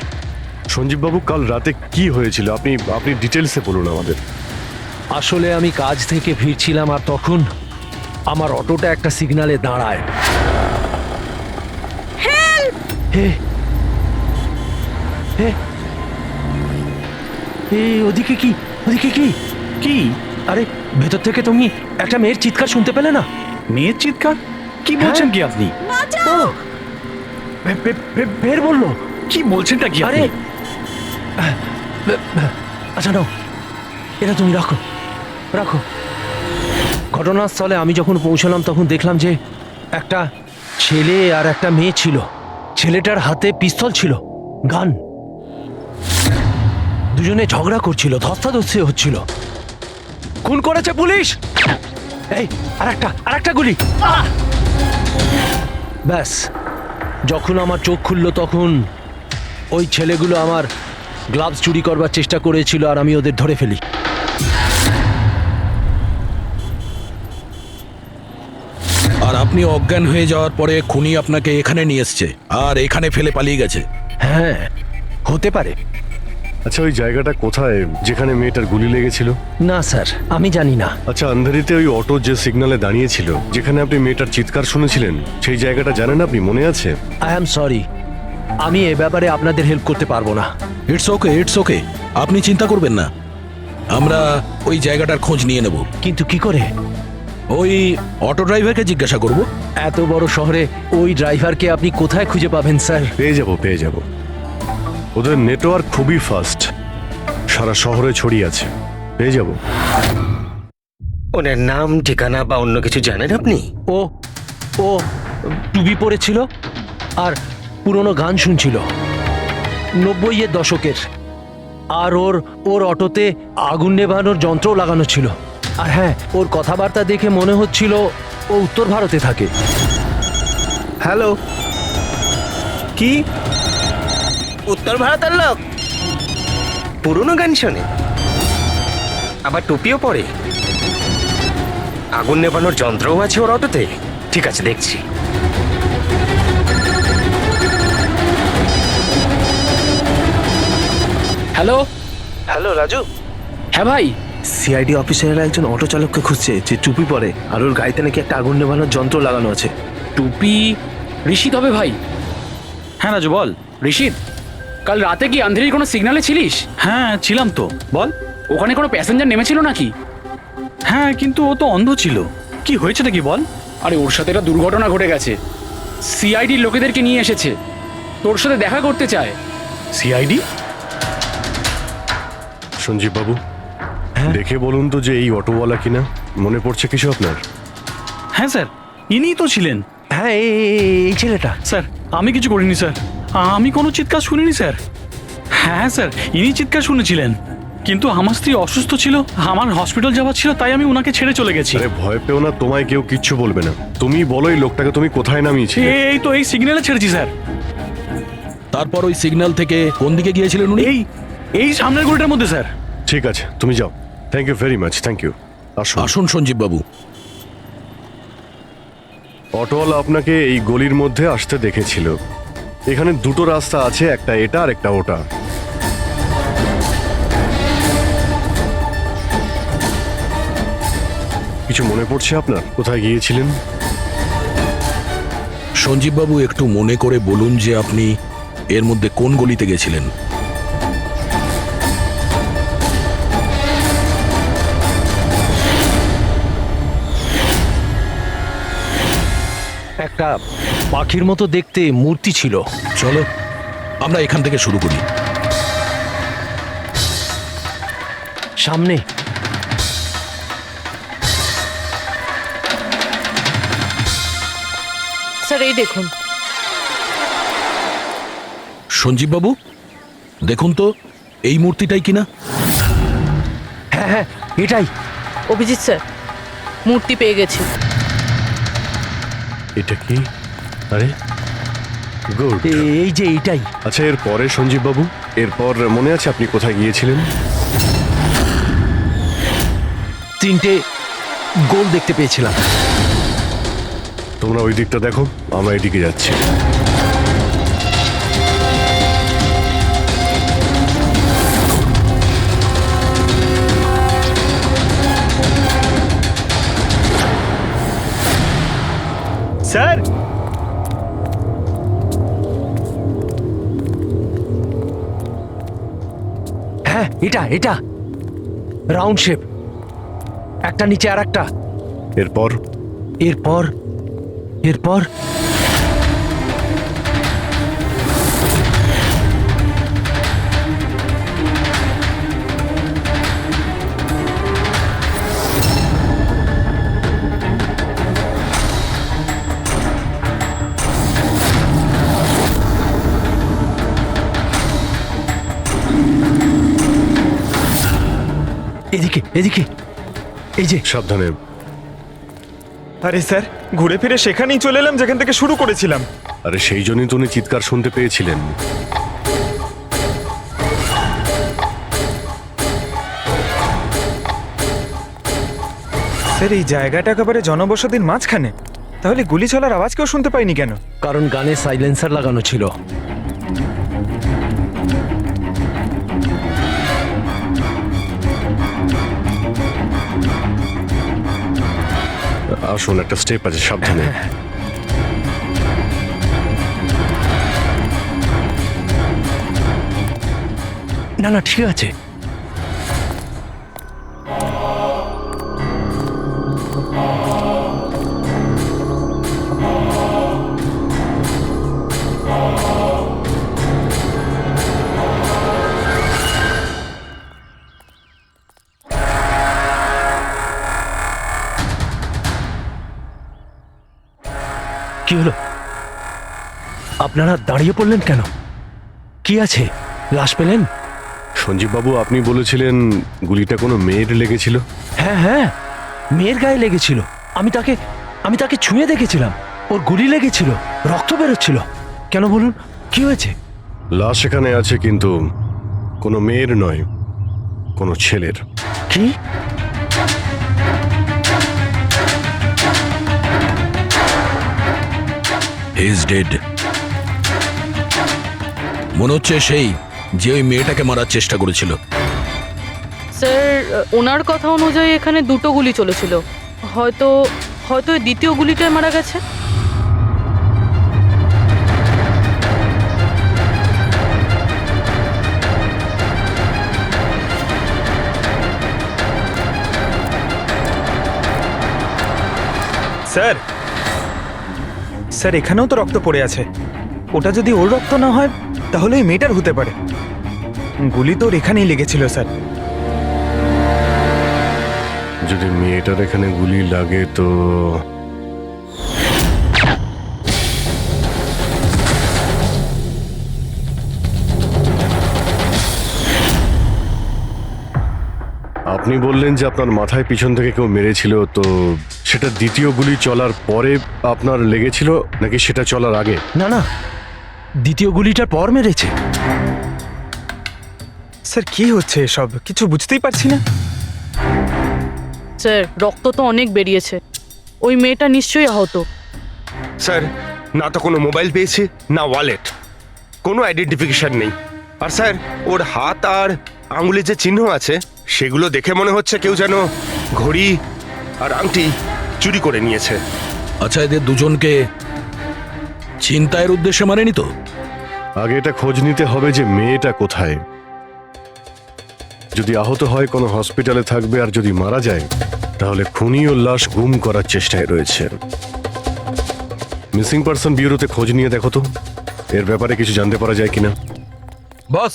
সঞ্জীব বাবু, কাল রাতে কি হয়েছিল আপনি আপনি ডিটেলসে বলুন আমাদের। আসলে আমি কাজ থেকে ফিরছিলাম, আর তখন আমার অটোটা একটা সিগন্যালে দাঁড়ায়। হে হে ওদিকে কি, ওদিকে কি কি? আরে ভেতর থেকে তুমি একটা মেয়ের চিৎকার শুনতে পেলে না? মেয়ের চিৎকার? কি বলছেন কি আপনি? ও, বের বললো। কি বলছেনটা কি? আরে আচ্ছা নাও, এটা তুমি রাখো রাখো। ঘটনাস্থলে আমি যখন পৌঁছলাম তখন দেখলাম যে একটা ছেলে আর একটা মেয়ে ছিল। ছেলেটার হাতে পিস্তল ছিল, গান। দুজনে ঝগড়া করছিল, ধস্তাধস্তি হচ্ছিল। খুন করেছে পুলিশ। এই আরেকটা গুলি। ব্যাস, যখন আমার চোখ খুললো তখন ওই ছেলেগুলো আমার গ্লাভস চুরি করবার চেষ্টা করেছিল, আর আমি ওদের ধরে ফেলি। আর আপনি অজ্ঞান হয়ে যাওয়ার পরে খুনি আপনাকে এখানে নিয়ে এসছে আর এখানে ফেলে পালিয়ে গেছে? হ্যাঁ, হতে পারে। আচ্ছা, ওই জায়গাটা কোথায় যেখানে মেয়েটার গুলি লেগেছিল? না স্যার, আমি জানি না। আচ্ছা, আন্ধারিতে ওই অটো যে সিগন্যালে দাঁড়িয়েছিল, যেখানে আপনি মেয়েটার চিৎকার শুনেছিলেন, সেই জায়গাটা জানেন আপনি? মনে আছে? আই অ্যাম সরি, আমি এ ব্যাপারে আপনাদের হেল্প করতে পারবো না। ইটস ওকে, ইটস ওকে, আপনি চিন্তা করবেন না, আমরা ওই জায়গাটার খোঁজ নিয়ে নেব। কিন্তু কি করে? ওই অটো ড্রাইভারকে জিজ্ঞাসা করব। এত বড় শহরে ওই ড্রাইভারকে আপনি কোথায় খুঁজে পাবেন স্যার? পেয়ে যাব। ওদের নেটওয়ার্ক খুবই ফাস্ট, সারা শহরে ছড়িয়ে আছে, পেয়ে যাব। ওনার নাম, ঠিকানা বা অন্য কিছু জানেন আপনি? ও ও টুপি পরেছিল আর পুরনো গান শুনছিল 90-এর দশকের। আর ওর অটোতে আগুন নেভানোর যন্ত্র লাগানো ছিল। আর হ্যাঁ, ওর কথাবার্তা দেখে মনে হচ্ছিল ও উত্তর ভারতে থাকে। হ্যালো, কি উত্তর ভারতের লোক? পুরনো গান শোনে, আবার টুপিও পরে, আগুন নেভানোর যন্ত্রও আছে ওর অটোতে। ঠিক আছে, দেখছি। Hello hello Raju. হ্যাঁ ভাই, সিআইডি অফিসারেরা একজন অটো চালককে খুঁজছে যে টুপি পরে, আর ওর গাড়িতে নাকি একটা আগুন নেভানোর যন্ত্র লাগানো আছে। টুপি ঋষিত হবে ভাই। হ্যাঁ রাজু, বল। ঋষিত, কাল রাতে কি আন্ধেরির কোনো সিগন্যালে ছিলিস? হ্যাঁ ছিলাম তো, বল। ওখানে কোনো প্যাসেঞ্জার নেমেছিল নাকি? হ্যাঁ, কিন্তু ও তো অন্ধ ছিল। কি হয়েছে নাকি বল? আরে ওর সাথে একটা দুর্ঘটনা ঘটে গেছে। সিআইডির লোকেদেরকে নিয়ে এসেছে, তোর সাথে দেখা করতে চায়। সিআইডি? সঞ্জীব বাবু, দেখে বলুন তো যে এই অটোওয়ালা কিনা। মনে পড়ছে কিছু আপনার? হ্যাঁ স্যার, ইনিই তো ছিলেন। হ্যাঁ, এই ছেলেটা। স্যার, আমি কিছু করিনি স্যার, আমি কোনো চিৎকার শুনিনি স্যার। হ্যাঁ স্যার, ইনি চিৎকার শুনেছিলেন, কিন্তু আমার স্ত্রী অসুস্থ ছিল, আমার হসপিটাল যাওয়ার ছিল, তাই আমি ওনাকে ছেড়ে চলে গেছি। আরে ভয় পেও না, তোমায় কেউ কিচ্ছু বলবে না। তুমি বলো এই লোকটাকে তুমি কোথায় নামিয়েছিলে? এই তো এই সিগন্যালে ছেড়েছি স্যার। তারপর ওই সিগন্যাল থেকে কোন দিকে গিয়েছিলেন উনি? এই সামনের গলিটার মধ্যে স্যার। ঠিক আছে, তুমি যাও। Thank you very much, thank you. আসুন। আসুন সঞ্জীব বাবু। অটোওয়ালা আপনাকে এই গলির মধ্যে আসতে দেখেছিল। এখানে দুটো রাস্তা আছে, একটা এটা আর একটা ওটা। কিছু মনে পড়ছে আপনার কোথায় গিয়েছিলেন? সঞ্জীব বাবু, একটু মনে করে বলুন যে আপনি এর মধ্যে কোন গলিতে গেছিলেন? একটা পাখির মতো দেখতে মূর্তি ছিল। চলো আমরা এখান থেকে শুরু করি। সামনে স্যার এই দেখুন। সঞ্জীব বাবু দেখুন তো এই মূর্তিটাই কিনা? হ্যাঁ হ্যাঁ এটাই। অভিজিৎ স্যার, মূর্তি পেয়ে গেছি। এটা কি? আরে গুড। এই যে এইটাই। আচ্ছা, এর পরে সঞ্জীব বাবু, এরপর মনে আছে আপনি কোথায় গিয়েছিলেন? 3টে গোল দেখতে পেয়েছিলাম। তোমরা ওই দিকটা দেখো, আমরা এদিকে যাচ্ছি। স্যার, হ্যাঁ এটা এটা রাউন্ড শেপ, একটা নিচে আর একটা। এরপর এরপর এরপর এদিকে এদিকে, এই যে। সাবধানে। আরে স্যার, ঘুরে ফিরে সেখানেই চলে এলাম যেখান থেকে শুরু করেছিলাম। আরে সেই জন্যই তো উনি চিৎকার শুনতে পেয়েছিলেন। স্যার, এই জায়গাটা একেবারে জনবসতির মাঝখানে, তাহলে গুলি চলার আওয়াজ কেউ শুনতে পাইনি কেন? কারণ গানে সাইলেন্সার লাগানো ছিল। আসুন, একটা স্টেপ আছে, সাবধানে। না না ঠিক আছে। কি হলো? আপনারা দাঁড়িয়ে পড়লেন কেন? কি আছে? লাশ পেলেন? সঞ্জীব বাবু, আপনি বলেছিলেন গুলিটা কোনো মেয়ের লেগেছিল। হ্যাঁ হ্যাঁ, মেয়ের গায়ে লেগেছিল। আমি তাকে ছুঁয়ে দেখেছিলাম, ওর গুলি লেগেছিল, রক্ত বেরোচ্ছিল। কেন বলুন, কি হয়েছে? লাশ এখানে আছে, কিন্তু কোনো মেয়ের নয়, কোনো ছেলের। কি? He is dead. মনে হচ্ছে সেই যে ওই মেয়েটাকে মারার চেষ্টা করেছিল। স্যার, ওনার কথা অনুযায়ী এখানে দুটো গুলি চলেছিল, হয়তো হয়তো এই দ্বিতীয় গুলিটায় মারা গেছে। স্যার, স্যার এখানেও তো রক্ত পড়ে আছে। ওটা যদি ওর রক্ত না হয় তাহলে ওই মেয়েটার হতে পারে। গুলি তো ওর এখানেই লেগেছিল স্যার। যদি মেয়েটার এখানে গুলি লাগে তো আপনি বললেন যে আপনার মাথায় পিছন থেকে কেউ মেরেছিল, তো সেটা দ্বিতীয় গুলি চলার পরে আপনার লেগেছিল নাকি সেটা চলার আগে? না না, দ্বিতীয় গুলিটার পর মেরেছে। স্যার কি হচ্ছে এসব, কিছু বুঝতেই পারছি না। স্যার রক্ত তো অনেক বেরিয়েছে, ওই মেয়েটা নিশ্চয়ই আহত। স্যার, না তো কোনো মোবাইল পেয়েছে, না ওয়ালেট, কোনো আইডেন্টিফিকেশন নেই। আর স্যার, ওর হাত আর আঙুলে যে চিহ্ন আছে সেগুলো দেখে মনে হচ্ছে কেউ যেন ঘড়ি আর আংটি চুরি করে নিয়েছে। আচ্ছা, এদের দুজনকে ছিনতাইয়ের উদ্দেশ্যে মারেনি তো? আগে এটা খোঁজ নিতে হবে যে মেয়েটা কোথায়। যদি আহত হয় কোনো হসপিটালে থাকবে, আর যদি মারা যায় তাহলে খুনি ও লাশ গুম করার চেষ্টায় রয়েছে। মিসিং পারসন ব্যুরোতে খোঁজ নিয়ে দেখো তো এর ব্যাপারে কিছু জানতে পারা যায় কিনা। বস,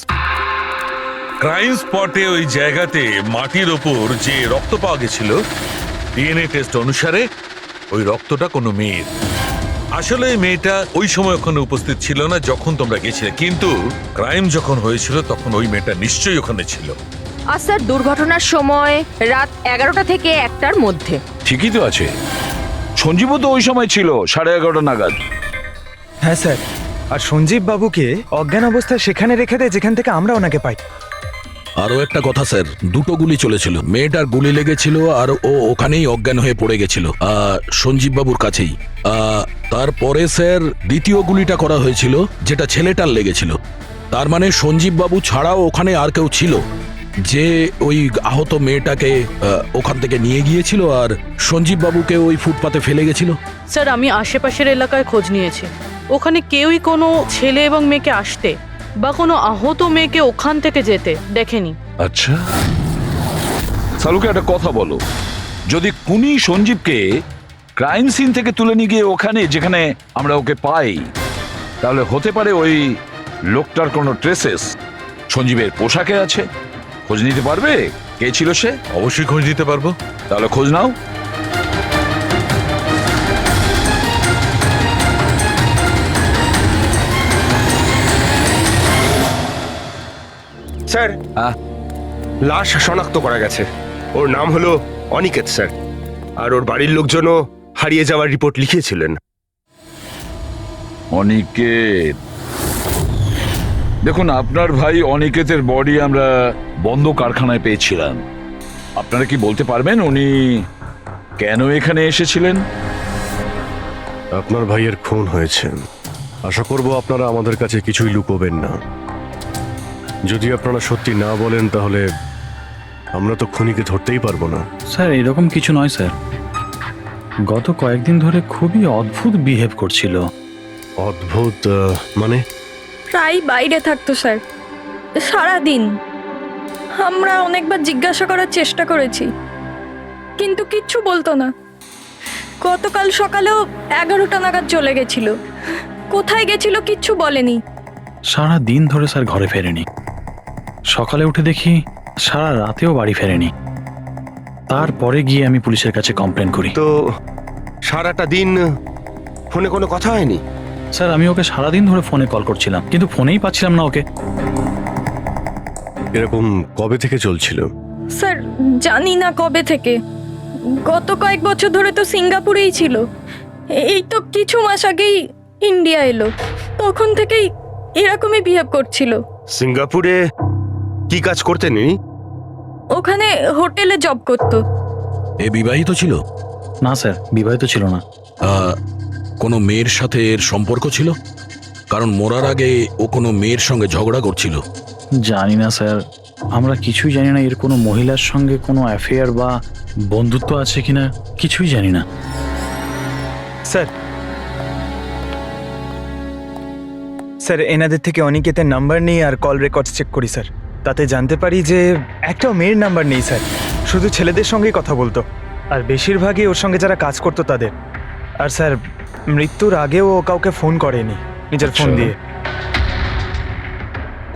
ক্রাইম স্পটে ওই জায়গাতে মাটির ওপর যে রক্ত পাওয়া গেছিল, ডিএনএ টেস্ট অনুসারে ওই রক্তটা কোনো মেয়ের। আসলে এই মেয়েটা ওই সময় ওখানে উপস্থিত ছিল না যখন তোমরা গেছিলে, কিন্তু ক্রাইম যখন হয়েছিল তখন ওই মেয়েটা নিশ্চয়ই ওখানে ছিল। আর স্যার দুর্ঘটনার সময় রাত 11টা থেকে 1টার মধ্যে। ঠিকই তো আছে, সঞ্জীবও তো ওই সময় ছিল 11:30 নাগাদ। হ্যাঁ স্যার, আর সঞ্জীব বাবুকে অজ্ঞান অবস্থায় সেখানে রেখে দেয় যেখান থেকে আমরা ওনাকে পাই। আরো একটা কথা স্যার, দুটো গুলি চলেছিল, মেয়েটার গুলি লেগেছিল আর ও ওখানেই অজ্ঞান হয়ে পড়ে গেছিল সঞ্জীব বাবুর কাছেই। তারপরে স্যার দ্বিতীয় গুলিটা করা হয়েছিল যেটা ছেলেটার লেগেছিল। তার মানে সঞ্জীব বাবু ছাড়াও ওখানে আর কেউ ছিল যে ওই আহত মেয়েটাকে ওখান থেকে নিয়ে গিয়েছিল আর সঞ্জীব বাবুকে ওই ফুটপাতে ফেলে গেছিল। স্যার আমি আশেপাশের এলাকায় খোঁজ নিয়েছি, ওখানে কেউই কোনো ছেলে এবং মেয়েকে আসতে বা কোনো আহত মেয়েকে ওখান থেকে যেতে দেখেনি। আচ্ছা, সালুকে একটা কথা বলো, যদি খুনি সঞ্জীবকে ক্রাইম সিন থেকে তুলে নিয়ে গিয়ে ওখানে যেখানে আমরা ওকে পাই, তাহলে হতে পারে ওই লোকটার কোনো ট্রেসেস সঞ্জীবের পোশাকে আছে। খোঁজ নিতে পারবে কে ছিল সে? অবশ্যই খোঁজ নিতে পারবো। তাহলে খোঁজ নাও। স্যার, লাশ শনাক্ত করা গেছে। ওর নাম হলো অনিকেত স্যার, আর ওর বাড়ির লোকজনও হারিয়ে যাওয়ার রিপোর্ট লিখিয়েছিলেন। অনিকেত, দেখুন আপনার ভাই অনিকেতের বডি আমরা বন্ধ কারখানায় পেয়েছিলাম। আপনারা কি বলতে পারবেন উনি কেন এখানে এসেছিলেন? আপনার ভাইয়ের খুন হয়েছে, আশা করব আপনারা আমাদের কাছে কিছুই লুকোবেন না। যদি আপনারা সত্যি না বলেন তাহলে আমরা তো খুনিকে ধরতেই পারবো না। স্যার এরকম কিছু নয় স্যার, গত কয়েকদিন ধরে খুবই অদ্ভুত বিহেভ করছিল। অদ্ভুত মানে? প্রায় বাইরে থাকতো স্যার, সারাদিন। আমরা অনেকবার জিজ্ঞাসা করার চেষ্টা করেছি কিন্তু কিচ্ছু বলতো না। গতকাল সকালেও 11টা নাগাদ চলে গেছিল, কোথায় গেছিল কিচ্ছু বলেনি। সারা দিন ধরে স্যার ঘরে ফেরেনি, সকালে উঠে দেখি সারা রাতেও বাড়ি ফেরেনি। তারপরে গিয়ে আমি পুলিশের কাছে কমপ্লেন করি। তো সারাটা দিন ফোনে কোনো কথা হয়নি? স্যার আমি ওকে সারাদিন ধরে ফোনে কল করছিলাম কিন্তু ফোনেই পাচ্ছিলাম না ওকে। এরকম কবে থেকে চলছিল? স্যার জানি না কবে থেকে, গত কয়েক বছর ধরে তো সিঙ্গাপুরেই ছিল। এই তো কিছু মাস আগেই ইন্ডিয়া এলো, তখন থেকেই এরকমই বিহেভ করছিল। সিঙ্গাপুরে কি কাজ করতেন ইনি? ওখানে হোটেলে জব করতো। এ বিবাহিত ছিল? না স্যার, বিবাহিত ছিল না। কোনো মেয়ের সাথে এর সম্পর্ক ছিল? কারণ মরার আগে ও কোনো মেয়ের সঙ্গে ঝগড়া করছিল। জানি না স্যার, আমরা কিছুই জানি না এর কোনো মহিলার সঙ্গে কোনো অ্যাফেয়ার বা বন্ধুত্ব আছে কিনা, কিছুই জানি না। স্যার স্যার এনাদের থেকে অনিকেতের নাম্বার নেই আর কল রেকর্ডস চেক করি স্যার, তাতে জানতে পারি যে একটাও মেয়ের নাম্বার নেই স্যার, শুধু ছেলেদের সঙ্গেই কথা বলতো, আর বেশিরভাগই ওর সঙ্গে যারা কাজ করতো তাদের। আর স্যার মৃত্যুর আগেও ও কাউকে ফোন করেনি নিজের ফোন দিয়ে।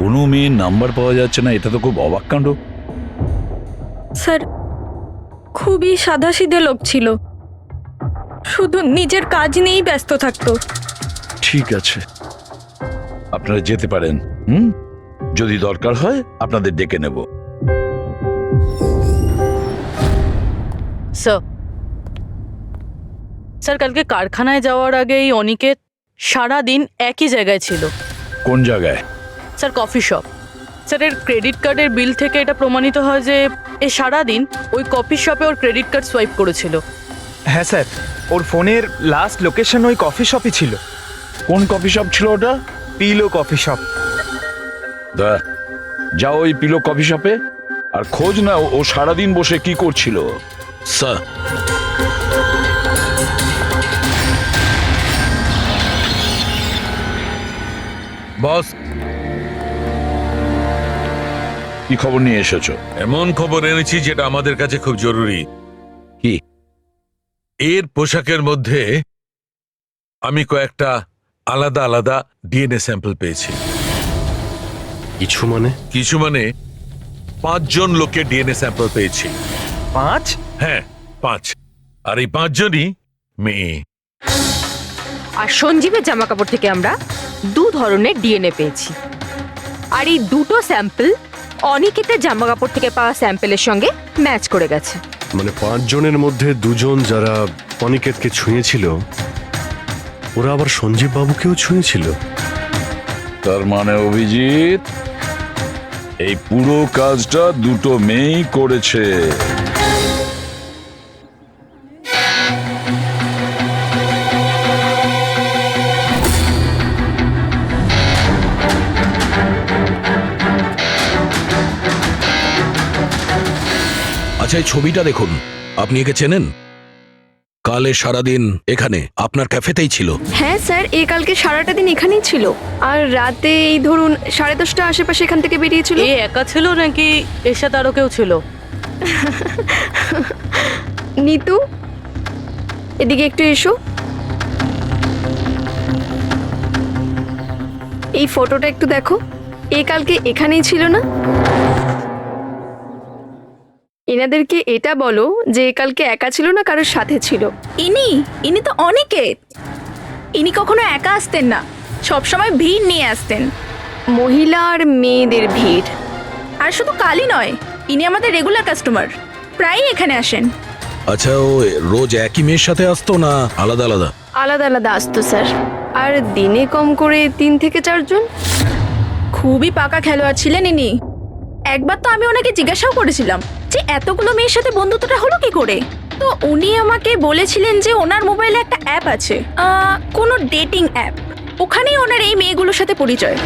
কোনো মেয়ের নাম্বার পাওয়া যাচ্ছে না, এটা তো খুব অবাক কাণ্ড। স্যার খুবই সাদাসিধে লোক ছিল, শুধু নিজের কাজ নিয়েই ব্যস্ত থাকতো। ঠিক আছে, আপনারা যেতে পারেন। যদি দরকার হয় আপনাদের ডেকে নেব। স্যার স্যার কালকে কারখানায় যাওয়ার আগেই অনিকেত সারাদিন একই জায়গায় ছিল। কোন জায়গায়? Sir coffee shop. স্যার এর ক্রেডিট কার্ডের বিল থেকে এটা প্রমাণিত হয় যে এ সারাদিন ওই কফি শপে ওর ক্রেডিট কার্ড সোয়াইপ করেছিল। হ্যাঁ স্যার, ওর ফোনের লাস্ট লোকেশন ওই কফি শপই ছিল। কোন কফি শপ ছিল ওটা? Pillow coffee shop. যাও ওই পিলো কফি শপে আর খোঁজ না ও সারাদিন বসে কি করছিল। স্যার, বস, কি খবর নিয়ে এসেছো? এমন খবর এনেছি যেটা আমাদের কাছে খুব জরুরি। কি? এর পোশাকের মধ্যে আমি কয়েকটা আলাদা আলাদা ডিএনএ স্যাম্পল পেয়েছি। কিছু মানে 5 জন লোকের ডিএনএ স্যাম্পল পেয়েছি। 5? হ্যাঁ 5, আর এই 5 জনই মেয়ে। আর সঞ্জীবের জামা কাপড় থেকে আমরা 2 ধরনের ডিএনএ পেয়েছি, আর এই দুটো স্যাম্পল অনিকেতের জামা কাপড় থেকে পাওয়া স্যাম্পলের সঙ্গে ম্যাচ করে গেছে। মানে 5 জনের মধ্যে 2 জন যারা অনিকেতকে ছুঁয়েছিল, ওরা আবার সঞ্জীব বাবুকেও ছুঁয়েছিল। তার মানে অভিজিৎ, এই পুরো কাজটা দুটো মেয়েই করেছে। আচ্ছা, এই ছবিটা দেখুন, আপনি একে চেনেন? কালে সারাদিন এখানে আপনার ক্যাফেতেই ছিল। হ্যাঁ স্যার, এই কালকে সারাটা দিন এখানেই ছিল, আর রাতে এই ধরুন 10:30 আশেপাশে এখান থেকে বেরিয়েছিল। এ একা ছিল নাকি এর সাথে আরো কেউ ছিল? নিতু, এদিকে একটু এসো। এই ফটোটা একটু দেখো, এ কালকে এখানেই ছিল না? এনাদেরকে এটা বলো যে এ কালকে একা ছিল না, কারোর সাথে ছিল। ইনি তো অনিকেত। ইনি কখনো একা আসতেন না, সবসময় ভিড় নিয়ে আসতেন। মহিলা আর মেয়েদের ভিড়। আর শুধু কালই নয়, ইনি আমাদের রেগুলার কাস্টমার, প্রায়ই এখানে আসেন। আচ্ছা, ও রোজ একই মেয়ের সাথে আসতো না আলাদা আলাদা? আলাদা আলাদা আসতো স্যার, আর দিনে কম করে 3 থেকে 4 জন। খুবই পাকা খেলোয়াড় ছিলেন ইনি। একবার তো আমি ওনাকে জিজ্ঞাসাও করেছিলাম যে এতগুলো মেয়ের সাথে বন্ধুত্বটা হলো কি করে। তো উনি আমাকে বলেছিলেন যে ওনার মোবাইলে একটা অ্যাপ আছে, কোনো ডেটিং অ্যাপ, ওখানেই ওনার এই মেয়েগুলোর সাথে পরিচয়।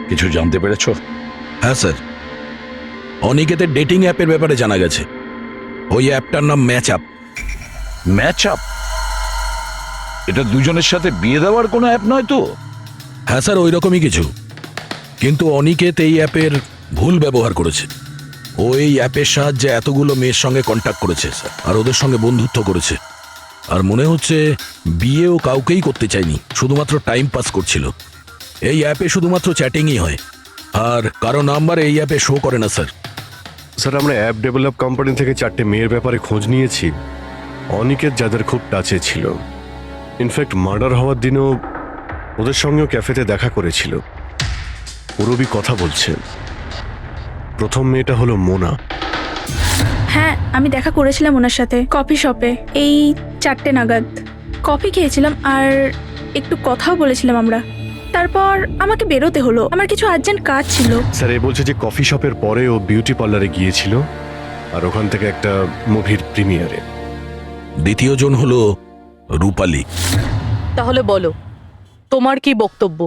কিছু জানতে পেরেছো? হ্যাঁ স্যার, অনিকেতের ডেটিং অ্যাপের ব্যাপারে জানা গেছে। ওই অ্যাপটার নাম ম্যাচ আপ। Match up? এটা দুজনের সাথে বিয়ে দেওয়ার কোনো অ্যাপ নয় তো? হ্যাঁ স্যার, ওই রকমই কিছু, কিন্তু অনিকেত এই অ্যাপের ভুল ব্যবহার করেছে। ও এই অ্যাপের সাহায্যে এতগুলো মেয়ের সঙ্গে কন্ট্যাক্ট করেছে স্যার, আর ওদের সঙ্গে বন্ধুত্ব করেছে। আর মনে হচ্ছে বিয়েও কাউকেই করতে চায়নি, শুধুমাত্র টাইম পাস করছিল। এই অ্যাপে শুধুমাত্র চ্যাটিংই হয়, আর কারো নাম্বার এই অ্যাপে শো করে না স্যার। স্যার, আমরা অ্যাপ ডেভেলপ কোম্পানি থেকে 4টে মেয়ের ব্যাপারে খোঁজ নিয়েছি, অনিকেত যাদের খুব টাচে ছিল। ইনফ্যাক্ট মার্ডার হওয়ার দিনও ওদের সঙ্গেও ক্যাফেতে দেখা করেছিল। পুরবি কথা বলছে। প্রথম মেয়েটা হলো মোনা। হ্যাঁ, আমি দেখা করেছিলাম ওনার সাথে কফি শপে এই 4টে নাগাদ। কফি খেয়েছিলাম আর একটু কথাও বলেছিলাম আমরা। তারপর আমাকে বেরোতে হলো, আমার কিছু আর্জেন্ট কাজ ছিল। স্যার, এ বলছে যে কফি শপের পরে ও বিউটি পার্লারে গিয়েছিল, আর ওখান থেকে একটা মুভির প্রিমিয়ারে। দ্বিতীয় জন হলো রূপালী। তাহলে বলো, তোমার কি বক্তব্য?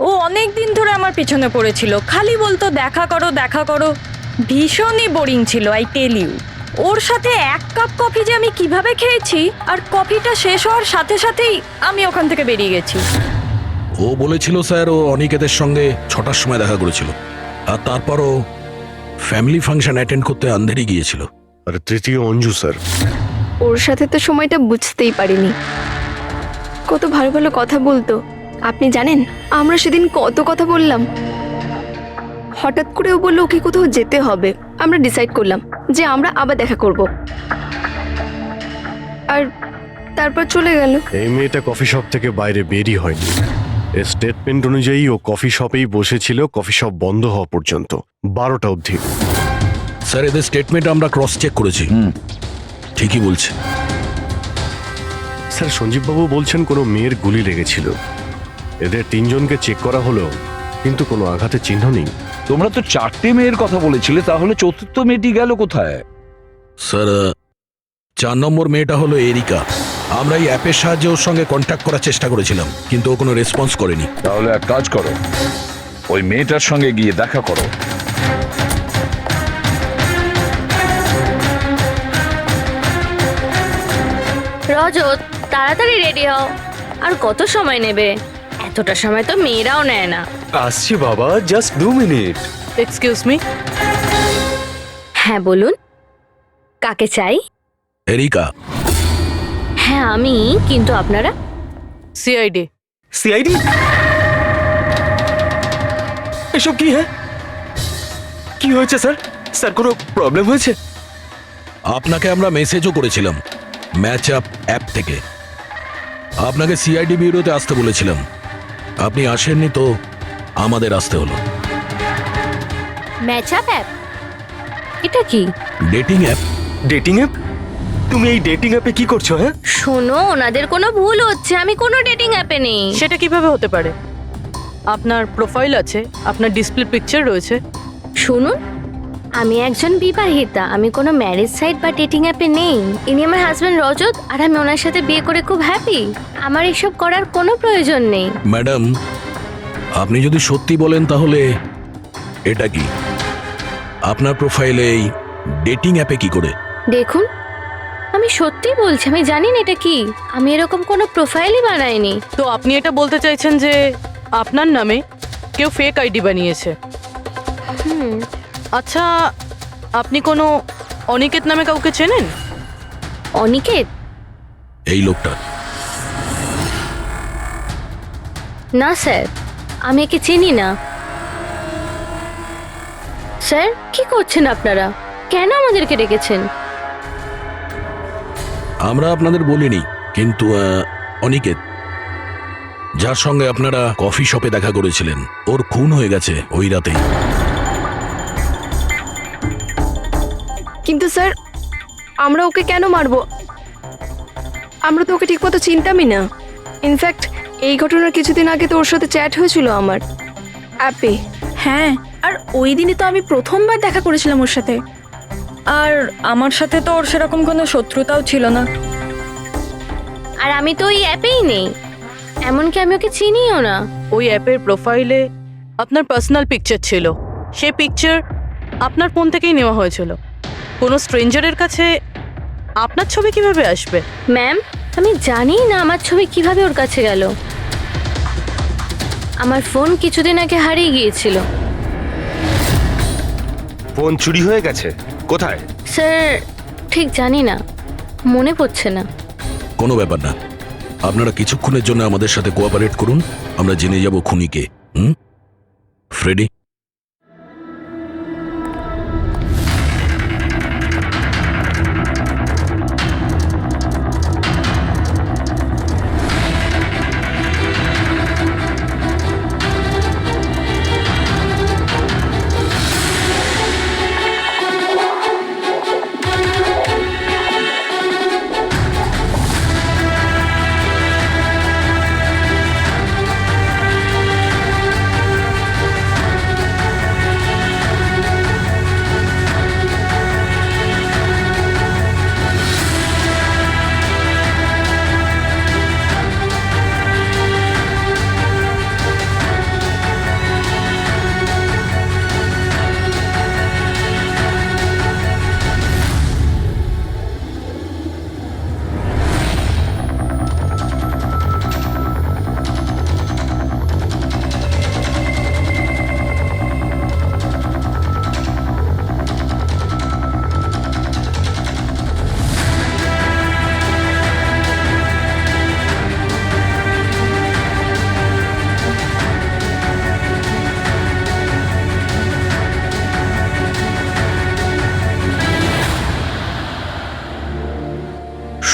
ও অনেক দিন ধরে আমার পেছনে পড়েছিল, খালি বলতো দেখা করো দেখা করো। ভীষণই বোরিং ছিল, আই টেল ইউ। ওর সাথে 1 কাপ কফি যে আমি কিভাবে খেয়েছি, আর কফিটা শেষ হওয়ার সাথে সাথেই আমি ওখান থেকে বেরিয়ে গেছি। ও বলেছিল স্যার ও অনিকেতের সঙ্গে 6টার সময় দেখা করেছিল, আর তারপরও ফ্যামিলি ফাংশন অ্যাটেন্ড করতে আন্ধেরি গিয়েছিল। আর তৃতীয় অঞ্জু স্যার। ওর সাথে তো সময়টা বুঝতেই পারিনি। কত ভালো ভালো কথা বলতো, আপনি জানেন আমরা সেদিন কত কথা বললাম। হঠাৎ করে ও বললো ওকে কোথাও যেতে হবে, আমরা ডিসাইড করলাম যে আমরা আবার দেখা করব, আর তারপর চলে গেল। এই মেয়েটা কফি শপ থেকে বাইরে বেরই হয়নি। এর স্টেটমেন্ট অনুযায়ী ও কফি শপেই বসেছিল কফি শপ বন্ধ হওয়া পর্যন্ত 12টা অবধি। স্যার এদের স্টেটমেন্ট আমরা ক্রস চেক করেছি, ঠিকই বলছে। স্যার সঞ্জীববাবু বলছেন কোনো মেয়ের গুলি লেগেছিল। এদের 3 জনকে চেক করা হলো, কিন্তু কোনো আঘাতের চিহ্ন নেই। তোমরা তো 4টে মেয়ের কথা বলেছিলে, তাহলে চতুর্থ মেয়েটি গেল কোথায়? স্যার 4 নম্বর মেয়েটা হলো এরিকা। আমরা এই অ্যাপের সাহায্যে ওর সঙ্গে কন্ট্যাক্ট করার চেষ্টা করেছিলাম, কিন্তু ও কোনো রেসপন্স করেনি। তাহলে এক কাজ করো, ওই মেয়েটার সঙ্গে গিয়ে দেখা করো। রজত, তাড়াতাড়ি রেডি হও। আর কত সময় নেবে? এতটা সময় তো মেয়েরাও নেয় না। আসছি বাবা, জাস্ট 2 মিনিট। Excuse me. হ্যাঁ বলুন, কাকে চাই? এরিকা। হ্যাঁ আমি, কিন্তু আপনারা? সিআইডি। সিআইডি? এসব কি? হ্যাঁ, কি হয়েছে স্যার? স্যার কোনো প্রবলেম হয়েছে? আপনাকে আমরা মেসেজও করেছিলাম ম্যাচ আপ অ্যাপ থেকে। আপনাকে সিআইডি ব্যুরোতে আসতে বলেছিলাম, আপনি আসেননি তো আমাদের আসতে হলো। Match up app? এটা কি? Dating app. Dating app? তুমি এই ডেটিং অ্যাপে কি করছো? হ্যাঁ শোনো, ওনাদের কোনো ভুল হচ্ছে, আমি কোনো ডেটিং অ্যাপে নেই। সেটা কিভাবে হতে পারে? আপনার প্রোফাইল আছে, আপনার ডিসপ্লে পিকচার রয়েছে। শুনুন, আমি একজন বিবাহিতা, আমি কোনো ম্যারেজ সাইট বা ডেটিং অ্যাপে নেই। ইনি আমার হাজব্যান্ড রজত, আর আমি ওনার সাথে বিয়ে করে খুব হ্যাপি। আমার এসব করার কোনো প্রয়োজন নেই। ম্যাডাম, আপনি যদি সত্যি বলেন তাহলে এটা কি? আপনার প্রোফাইলে এই ডেটিং অ্যাপে কি করে? দেখুন, আমি সত্যি বলছি, আমি জানি না এটা কি। আমি এরকম কোনো প্রোফাইলই বানাইনি। তো আপনি এটা বলতে চাইছেন যে আপনার নামে কেউ ফেক আইডি বানিয়েছে? আচ্ছা, আপনি কোনো অনিকেত নামে কাউকে চেনেন? অনিকেত? এই লোকটা? না স্যার, আমি একে চিনি না। স্যার, কি করছেন আপনারা? কেন আমাদেরকে ডেকেছেন? আমরা আপনাদের বলিনি, কিন্তু অনিকেত, যার সঙ্গে আপনারা কফি শপে দেখা করেছিলেন, ওর খুন হয়ে গেছে ওই রাতেই। কিন্তু স্যার, আমরা ওকে কেন মারবো? আমরা তো ওকে ঠিকমতো চিনতামই না। ইনফ্যাক্ট এই ঘটনার কিছুদিন আগে তো ওর সাথে চ্যাট হয়েছিল আমার অ্যাপে। হ্যাঁ, আর ওই দিনই তো আমি প্রথমবার দেখা করেছিলাম ওর সাথে। আর আমার সাথে তো ওর সেরকম কোনো শত্রুতাও ছিল না। আর আমি তো ওই অ্যাপেই নেই, এমনকি আমি ওকে চিনিও না। ওই অ্যাপের প্রোফাইলে আপনার পার্সোনাল পিকচার ছিল, সেই পিকচার আপনার ফোন থেকেই নেওয়া হয়েছিল। কোনো স্ট্রেঞ্জারের কাছে আপনার ছবি কিভাবে আসবে? ম্যাম, আমি জানি না আমার ছবি কিভাবে ওর কাছে গেল। আমার ফোন কিছুদিন আগে হারিয়ে গিয়েছিল। ফোন চুরি হয়ে গেছে? কোথায়? স্যার, ঠিক জানি না, মনে পড়ছে না। কোনো ব্যাপার না, আপনারা কিছুক্ষণের জন্য আমাদের সাথে কোঅপারেট করুন, আমরা জেনে যাব খুনিকে। ফ্রেডি?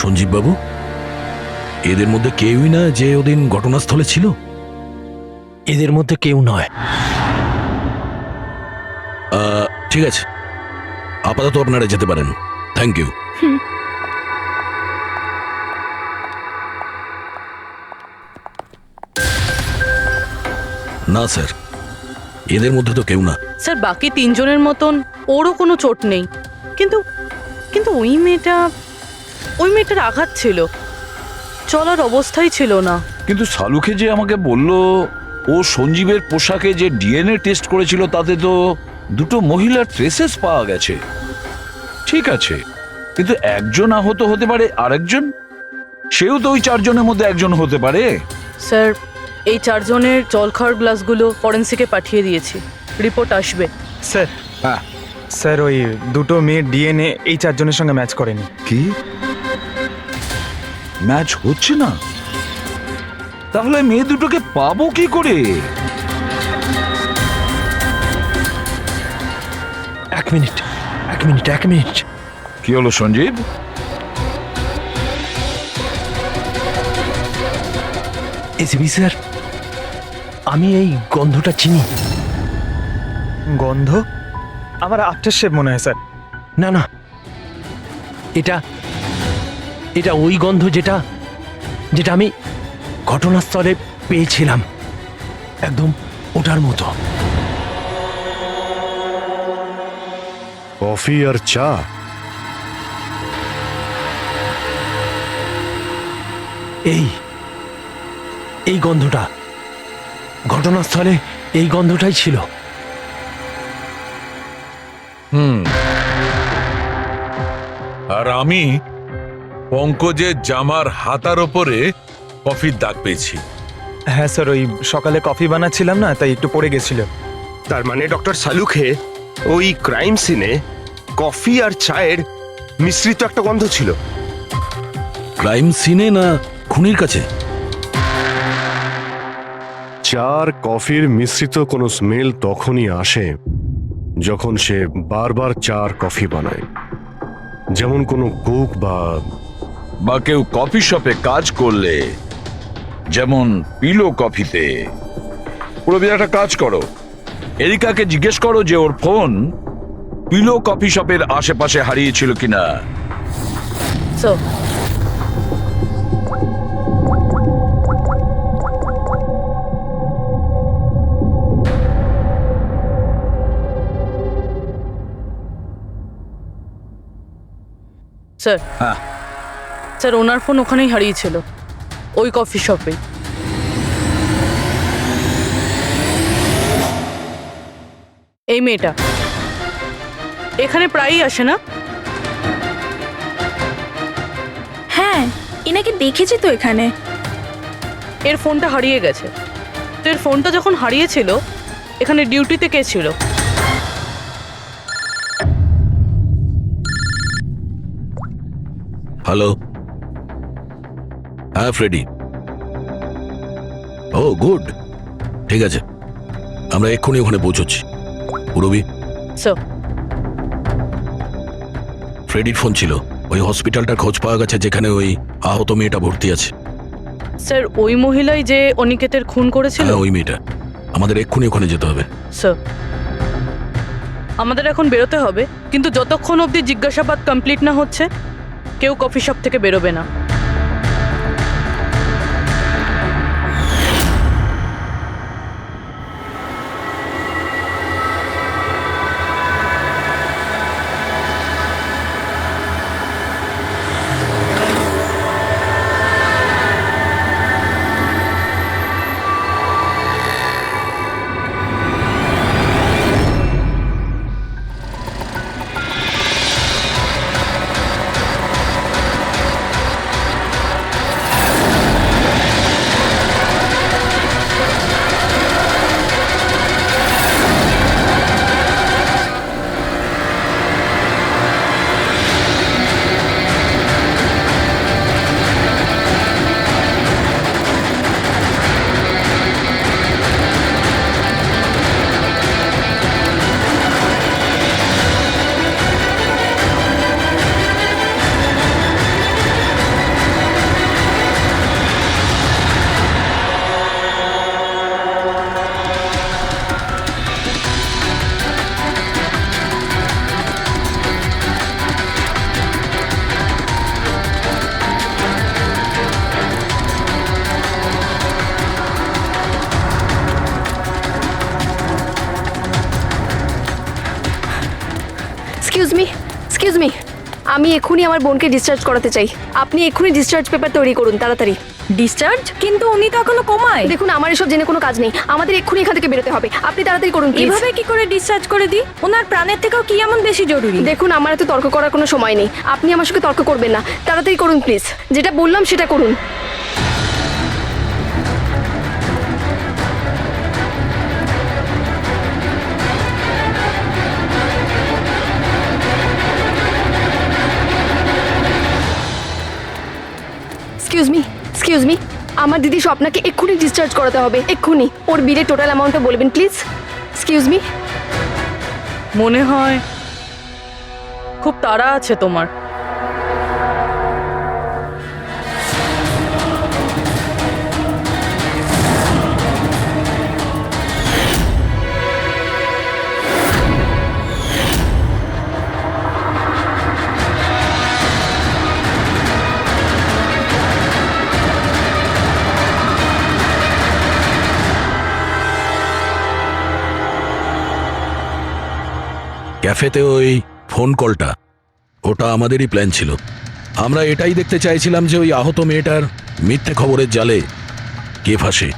সঞ্জীব বাবু, এদের মধ্যে কেউই না যে ওদিন ঘটনাস্থলে ছিল? এদের মধ্যে কেউ নয়। ঠিক আছে, আপাতত আপনারা যেতে পারেন। Thank you. না স্যার, এদের মধ্যে তো কেউ না। স্যার বাকি তিনজনের মতন ওরও কোনো চোট নেই, কিন্তু কিন্তু ওই মেয়েটার আঘাত ছিল, চলার অবস্থাই ছিল না। কিন্তু সালুকে যে আমাকে বলল ও সঞ্জীবের পোশাকে যে ডিএনএ টেস্ট করেছিল তাতে তো দুটো মহিলার ট্রেসেস পাওয়া গেছে। ঠিক আছে, কিন্তু একজন আহত হতে পারে, আরেকজন সেও তো ওই চারজনের মধ্যে একজন হতে পারে। স্যার এই চারজনের জল খাওয়ার গ্লাসগুলো ফরেন্সিকে পাঠিয়ে দিয়েছি, রিপোর্ট আসবে। স্যার হ্যাঁ স্যার, ওই দুটো মেয়ের ডিএনএ এই চারজনের সঙ্গে ম্যাচ করেনি। কি ম্যাচ হচ্ছে না? তাহলে মেয়ে দুটোকে পাবো কি করে? এক মিনিট। কি হলো সঞ্জীব? এসিপি স্যার, আমি এই গন্ধটা চিনি। গন্ধ? আমার আফটার শেভ মনে হয় স্যার। না না, এটা ওই গন্ধ যেটা আমি ঘটনাস্থলে পেয়েছিলাম, একদম ওটার মতো। কফি আর চা? এই গন্ধটা ঘটনাস্থলে, এই গন্ধটাই ছিল। আর আমি পঙ্কজের জামার হাতার ওপরে কফির দাগ পেয়েছি। হ্যাঁ স্যার, ওই সকালে কফি বানাচ্ছিলাম না, তাই একটু পড়ে গেছিল। তার মানে ডক্টর সালুখে ওই ক্রাইম সিনে কফি আর চায়ের মিশ্রিত একটা গন্ধ ছিল। ক্রাইম সিনে না খুনির কাছে? চা আর কফির মিশ্রিত কোনো স্মেল তখনই আসে যখন সে বারবার চা আর কফি বানায়, যেমন কোনো কুক বা কেউ কফি শপে কাজ করলে, যেমন পিলো কফিতে। পুরো একটা কাজ করো, এরিকাকে জিজ্ঞেস করো যে ওর ফোন পিলো কফি শপের আশেপাশে হারিয়েছিল কিনা। স্যার হ্যাঁ স্যার, ওনার ফোন ওখানেই হারিয়েছিল, ওই কফি শপে। এই মেয়েটা এখানে প্রায়ই আসে না? হ্যাঁ, এনাকে দেখেছি তো এখানে। এর ফোনটা হারিয়ে গেছে, তো এর ফোনটা যখন হারিয়েছিল এখানে ডিউটিতে কে ছিল? হ্যালো, হ্যাঁ ফ্রেডি। ও গুড, ঠিক আছে, আমরা এক্ষুনি ওখানে পৌঁছচ্ছি। রবি, স্যার ফ্রেডির ফোন ছিল, ওই হসপিটালটার খোঁজ পাওয়া গেছে যেখানে ওই আহত মেয়েটা ভর্তি আছে। স্যার ওই মহিলাই যে অনিকেতের খুন করেছিল? হ্যাঁ ওই মেয়েটা, আমাদের এক্ষুনি ওখানে যেতে হবে। স্যার আমাদের এখন বেরোতে হবে, কিন্তু যতক্ষণ অবধি জিজ্ঞাসাবাদ কমপ্লিট না হচ্ছে কেউ কফি শপ থেকে বেরোবে না। এক্সকিউজ মি, আমি এক্ষুনি আমার বোনকে ডিসচার্জ করাতে চাই। আপনি এক্ষুনি ডিসচার্জ পেপার তৈরি করুন তাড়াতাড়ি। ডিসচার্জ? কিন্তু উনি তো এখনো কোমায়। দেখুন, আমার এসব জেনে কোনো কাজ নেই, আমাদের এক্ষুনি এখান থেকে বেরোতে হবে। আপনি তাড়াতাড়ি করুন প্লিজ। এভাবে কি করে ডিসচার্জ করে দিই? ওনার প্রাণের থেকেও কি এমন বেশি জরুরি? দেখুন, আমার এত তর্ক করার কোনো সময় নেই, আপনি আমার সঙ্গে তর্ক করবেন না। তাড়াতাড়ি করুন প্লিজ, যেটা বললাম সেটা করুন। এক্সকিউজ মি, আমার দিদি স্বপ্নাকে এক্ষুনি ডিসচার্জ করাতে হবে, এক্ষুনি। ওর বিলের টোটাল অ্যামাউন্টটা বলবেন প্লিজ। Excuse me. মনে হয় খুব তাড়া আছে তোমার। ক্যাফেতে ওই ফোন কলটা, ওটা আমাদেরই প্ল্যান ছিল। আমরা এটাই দেখতে চাইছিলাম যে ওই আহত মেয়েটার মিথ্যে খবরের জালে কে ফাঁসে।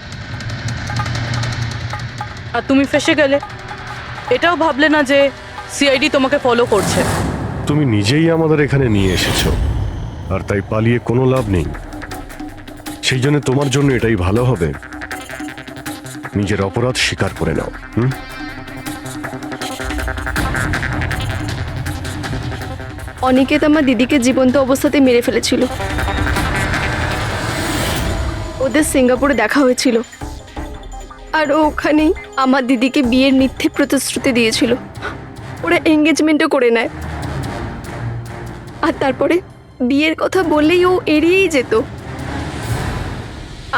আর তুমি ফেসে গেলে। এটাও ভাবলে না যে সিআইডি তোমাকে ফলো করছে। তুমি নিজেই আমাদের এখানে নিয়ে এসেছো, আর তাই পালিয়ে কোনো লাভ নেই। সেই জন্য তোমার জন্য এটাই ভালো হবে, নিজের অপরাধ স্বীকার করে নাও। অনিকেত আমার দিদিকে জীবন্ত অবস্থাতে মেরে ফেলেছিল। ওদের সিঙ্গাপুরে দেখা হয়েছিল, আর ও ওখানেই আমার দিদিকে বিয়ের মিথ্যে প্রতিশ্রুতি দিয়েছিল। ওরা এঙ্গেজমেন্টও করে নেয়, আর তারপরে বিয়ের কথা বললেই ও এড়িয়েই যেত।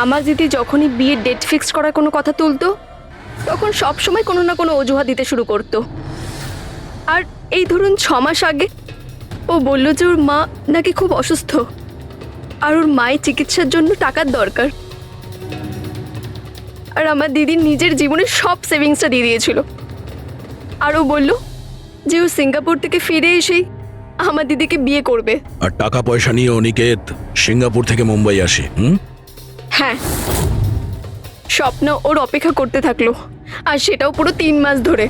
আমার দিদি যখনই বিয়ের ডেট ফিক্সড করার কোনো কথা তুলতো, তখন সবসময় কোনো না কোনো অজুহাত দিতে শুরু করতো। আর এই ধরুন 6 মাস আগে ও বলল যে ওর মা নাকি খুব অসুস্থ, আর ওর মায়ের চিকিৎসার জন্য টাকার দরকার। আর আমার দিদি নিজের জীবনের সব সেভিংসটা দিয়ে দিয়েছিল। আর ও বলল যে ও সিঙ্গাপুর থেকে ফিরে এসেই আমার দিদিকে বিয়ে করবে। আর টাকা পয়সা নিয়ে অনিকেত সিঙ্গাপুর থেকে মুম্বাই আসে। হ্যাঁ, স্বপ্ন ওর অপেক্ষা করতে থাকলো, আর সেটাও পুরো 3 মাস ধরে।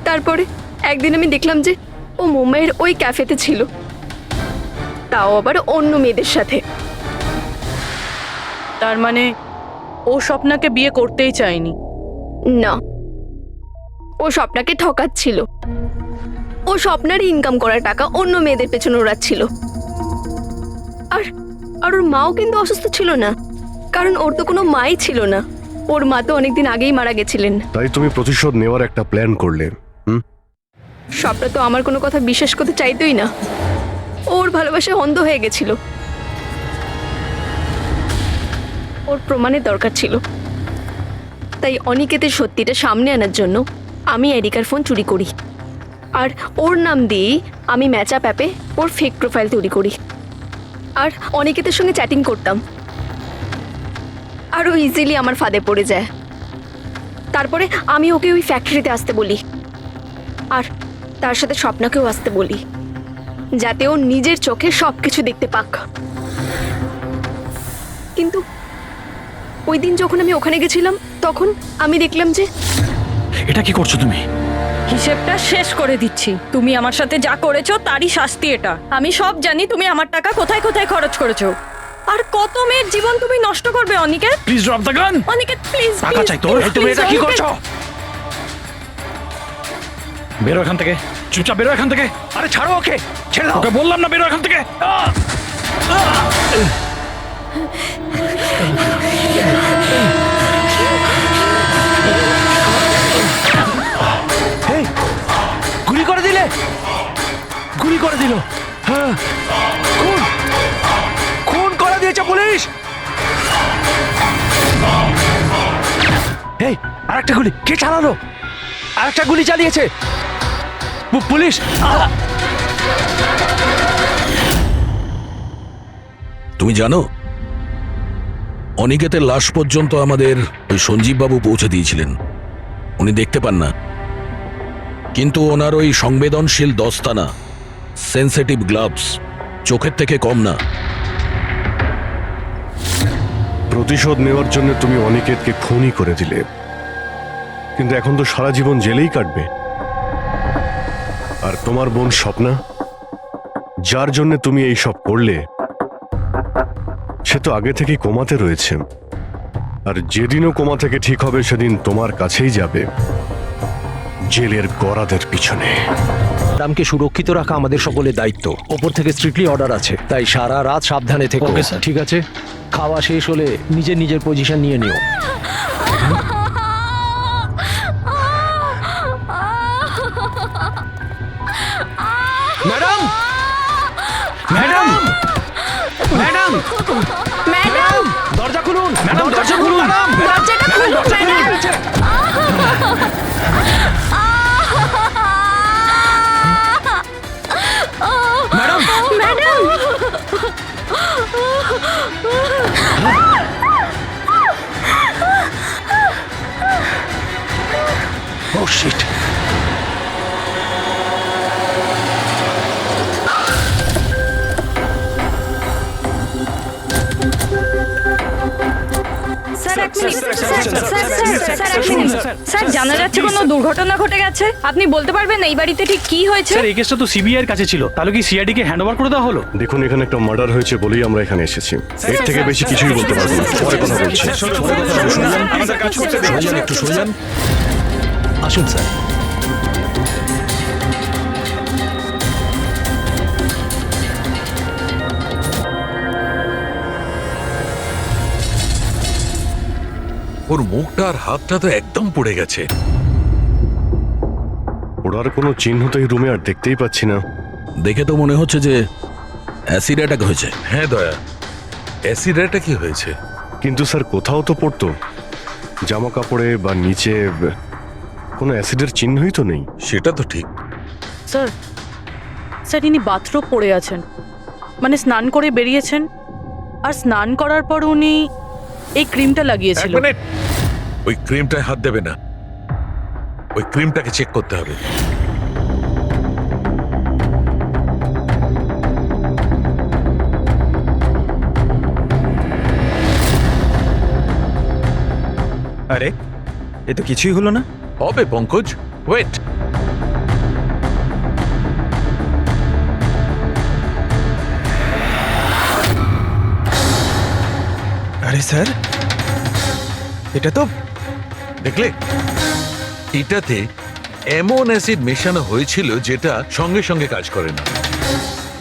তারপরে একদিন আমি দেখলাম যে ও মুম্বাইয়ের ওই ক্যাফেতে ছিল, তাও আবার অন্য মেয়েদের সাথে। তার মানে ও স্বপ্নাকে বিয়ে করতেই চায়নি? না, ও স্বপ্নাকে ঠকাচ্ছিল। ও স্বপ্নার ইনকাম করা টাকা অন্য মেয়েদের পেছনে ওড়াচ্ছিল। আর আর ওর মাও কিন্তু অসুস্থ ছিল না, কারণ ওর তো কোনো মাই ছিল না। ওর মা তো অনেকদিন আগেই মারা গেছিলেন। তাই তুমি প্রতিশোধ নেওয়ার একটা প্ল্যান করলে। স্বপ্না তো আমার কোনো কথা বিশ্বাস করতে চাইতোই না। ওর ভালোবাসায় অন্ধ হয়ে গেছিল। ওর প্রমাণের দরকার ছিল, তাই অনিকেতের সত্যিটা সামনে আনার জন্য আমি এরিকার ফোন চুরি করি, আর ওর নাম দিয়েই আমি ম্যাচআপ অ্যাপে ওর ফেক প্রোফাইল তৈরি করি, আর অনিকেতের সঙ্গে চ্যাটিং করতাম। আর ও ইজিলি আমার ফাঁদে পড়ে যায়। তারপরে আমি ওকে ওই ফ্যাক্টরিতে আসতে বলি, আর তার সাথে স্বপ্নাকেও আসতে বলি, যাতে ও নিজের চোখে সবকিছু দেখতে পাক। কিন্তু ওই দিন যখন আমি ওখানে গেছিলাম, তখন আমি দেখলাম যে... এটা কি করছো তুমি? হিসেবটা শেষ করে দিচ্ছি। তুমি আমার সাথে যা করেছো তারই শাস্তি এটা। আমি সব জানি তুমি আমার টাকা কোথায় কোথায় খরচ করেছো, আর কত মেয়ের জীবন তুমি নষ্ট করবে। Aniket, please drop the gun. Aniket please. টাকা চাই তোর? তুমি এটা কি করছো? বেরো এখান থেকে, চুপচাপ বেরো এখান থেকে। আরে ছাড়ো ওকে, ছেড়ে দাও। ওকে বললাম না বেরো এখান থেকে। গুলি করে দিলে, গুলি করে দিল। হ্যাঁ, খুন খুন করে দিয়েছে পুলিশ। এই আরেকটা গুলি কে চালালো? আরেকটা গুলি চালিয়েছে পুলিশ। তুমি জানো, অনিকেতের লাশ পর্যন্ত আমাদের ওই সঞ্জীব বাবু পৌঁছে দিয়েছিলেন। উনি দেখতে পান না, কিন্তু ওনার ওই সংবেদনশীল দস্তানা, সেন্সিটিভ গ্লাভস চোখের থেকে কম না। প্রতিশোধ নেওয়ার জন্য তুমি অনিকেতকে খুনই করে দিলে, কিন্তু এখন তো সারা জীবন জেলেই কাটবে। আর তোমার বোন স্বপ্না, যার জন্য তুমি এই সব করলে, সে তো আগে থেকেই কোমাতে রয়েছে। আর যেদিনও কোমা থেকে ঠিক হবে সেদিন তোমার কাছেই যাবে, জেলের গরাদের পিছনে। ম্যাডামকে সুরক্ষিত রাখা আমাদের সকলের দায়িত্ব। ওপর থেকে স্ট্রিক্টলি অর্ডার আছে, তাই সারা রাত সাবধানে থেকো। Okay, sir. ঠিক আছে? খাওয়া শেষ হলে নিজের নিজের পজিশন নিয়ে নিও। ম্যাডাম, ম্যাডাম, ম্যাডাম, ম্যাডাম দরজা খুলুন, ম্যাডাম, দরজা খুলুন। দরজাটা খুলুন madam. Madam, madam Oh shit! Sir এক মিনিট, স্যার জানা যাচ্ছে কোনো দুর্ঘটনা ঘটে গেছে। আপনি বলতে পারবেন এই বাড়িতে ঠিক কি হয়েছে? স্যার এই কেসটা তো সিবিআই এর কাছে ছিল, তাহলে কি সিআইডি কে হ্যান্ড ওভার করে দেওয়া হলো? দেখুন, এখানে একটা মার্ডার হয়েছে বলেই আমরা এখানে এসেছি। এর থেকে বেশি কিছুই বলতে পারবো না, পরে কথা বলছি। একটু সরে যান। আসুন স্যার। ওর মুখটা আর হাতটা তো একদম পুড়ে গেছে। ওনার কোনো চিহ্ন তো এই রুমে আর দেখতেই পাচ্ছি না। দেখে তো মনে হচ্ছে যে অ্যাসিড অ্যাটাক হয়েছে। হ্যাঁ দয়া, অ্যাসিড অ্যাটাকই হয়েছে। কিন্তু স্যার কোথাও তো পড়তো, জামা কাপড়ে বা নিচে কোনো অ্যাসিডের চিহ্নই তো নেই। সেটা তো ঠিক। স্যার, স্যার ইনি বাথরুম পড়ে আছেন, মানে স্নান করে বেরিয়েছেন, আর স্নান করার পর উনি এই ক্রিমটা লাগিয়েছিল। এক মিনিট, ওই ক্রিমটায় হাত দেবে না, ওই ক্রিমটাকে চেক করতে হবে। আরে এ তো কিছুই হলো না। হবে পঙ্কজ, ওয়েট। আরে স্যার, এটা তো দেখলে, এটাতে এমন অ্যাসিড মেশানো হয়েছিল যেটা সঙ্গে সঙ্গে কাজ করে না,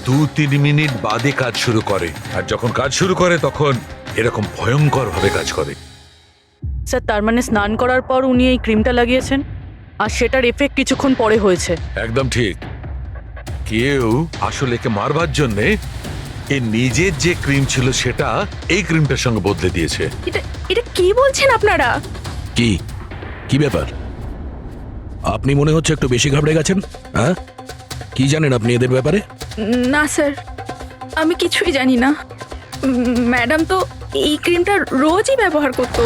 2-3 মিনিট বাদে কাজ শুরু করে। আর যখন কাজ শুরু করে তখন এরকম ভয়ঙ্কর ভাবে কাজ করে। স্যার তার মানে স্নান করার পর উনি এই ক্রিমটা লাগিয়েছেন, আর সেটার এফেক্ট কিছুক্ষণ পরে হয়েছে। একদম ঠিক। কেউ আসলে একে মারবার জন্যে এর নিজের যে ক্রিম ছিল সেটা এই ক্রিমটার সঙ্গে বদলে দিয়েছে। এটা কি বলছেন আপনারা? কি কি ব্যাপার? আপনি মনে হচ্ছে একটু বেশি ঘাবড়ে গেছেন। হ্যাঁ, কি জানেন আপনি এদের ব্যাপারে? না স্যার, আমি কিছুই জানি না। ম্যাডাম তো এই ক্রিমটা রোজই ব্যবহার করতো।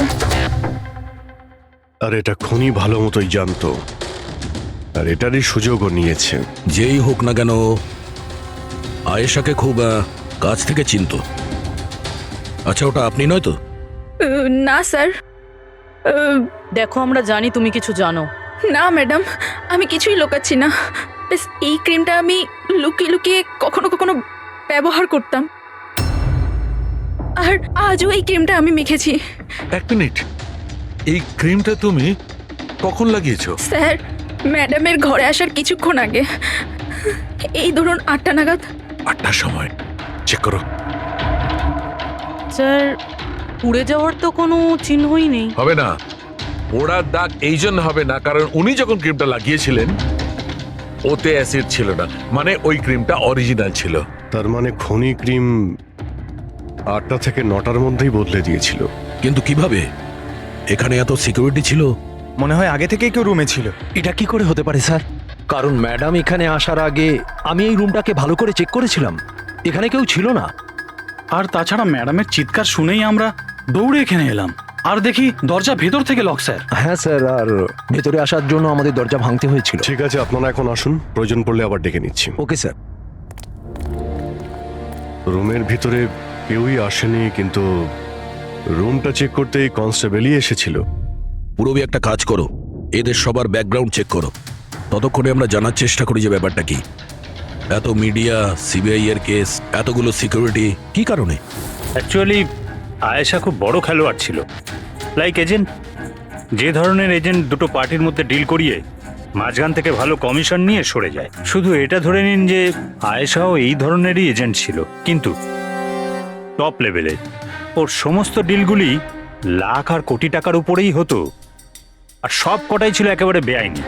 আর এটা খুনি ভালো মতোই জানতো, আর এটারই সুযোগও নিয়েছে। যেই হোক না কেন, আয়েশাকে খুব কাছ থেকে চিনতো। আচ্ছা, ওটা আপনি নয় তো? না স্যার। দেখো, আমরা জানি তুমি কিছু জানো। না ম্যাডাম, আমি কিছুই লুকাচ্ছি না। ব্যাস এই ক্রিমটা আমি লুকিয়ে লুকিয়ে কখনো কখনো ব্যবহার করতাম, আর আজও এই ক্রিমটা আমি মেখেছি। এক মিনিট, এই ক্রিমটা তুমি কখন লাগিয়েছো? স্যার, ম্যাডামের ঘরে আসার কিছুক্ষণ আগে, এই ধরুন 8টা নাগাদ। 8টার সময়? চেক করো। স্যার, পুড়ে যাওয়ার তো কোনো চিহ্নই নেই। হবে না, পোড়ার দাগ এই জন্য হবে না কারণ উনি যখন ক্রিমটা লাগিয়েছিলেন ওতে অ্যাসিড ছিল না, মানে ওই ক্রিমটা অরিজিনাল ছিল। তার মানে খনি ক্রিম 8টা থেকে 9টার মধ্যেই বদলে দিয়েছিল। কিন্তু কিভাবে? এখানে এত সিকিউরিটি ছিল। মনে হয় আগে থেকেই কেউ রুমে ছিল। এটা কি করে হতে পারে স্যার? কারণ ম্যাডাম এখানে আসার আগে আমি এই রুমটাকে ভালো করে চেক করেছিলাম, এখানে কেউ ছিল না। আর তাছাড়া ম্যাডামের চিৎকার শুনেই আমরা দৌড়ে এখানে এলাম। আর দেখি দরজা ভেতর থেকে লক স্যার। হ্যাঁ স্যার, আর ভেতরে আসার জন্য আমাদের দরজা ভাঙতে হয়েছিল। ঠিক আছে, আপনারা এখন আসুন, প্রয়োজন পড়লে আবার ডেকে নিচ্ছি। Okay sir. রুমের ভিতরে কেউই আসেনি, কিন্তু রুমটা চেক করতে কনস্টেবলই এসেছিল। পুরবি একটা কাজ করো, এদের সবার ব্যাকগ্রাউন্ড চেক করো। ততক্ষণে আমরা জানার চেষ্টা করি যে ব্যাপারটা কি। এত মিডিয়া, সিবিআই এর কেস, এতগুলো সিকিউরিটি, কি কারণে? অ্যাকচুয়ালি আয়েশা খুব বড় খেলোয়াড় ছিল, লাইক এজেন্ট। যে ধরনের এজেন্ট দুটো পার্টির মধ্যে ডিল করিয়ে মাঝখান থেকে ভালো কমিশন নিয়ে সরে যায়। শুধু এটা ধরে নিন যে আয়েশাও এই ধরনেরই এজেন্ট ছিল, কিন্তু টপ লেভেলে। ওর সমস্ত ডিলগুলি লাখ আর কোটি টাকার উপরেই হতো, আর সব কটাই ছিল একেবারে বেআইনি।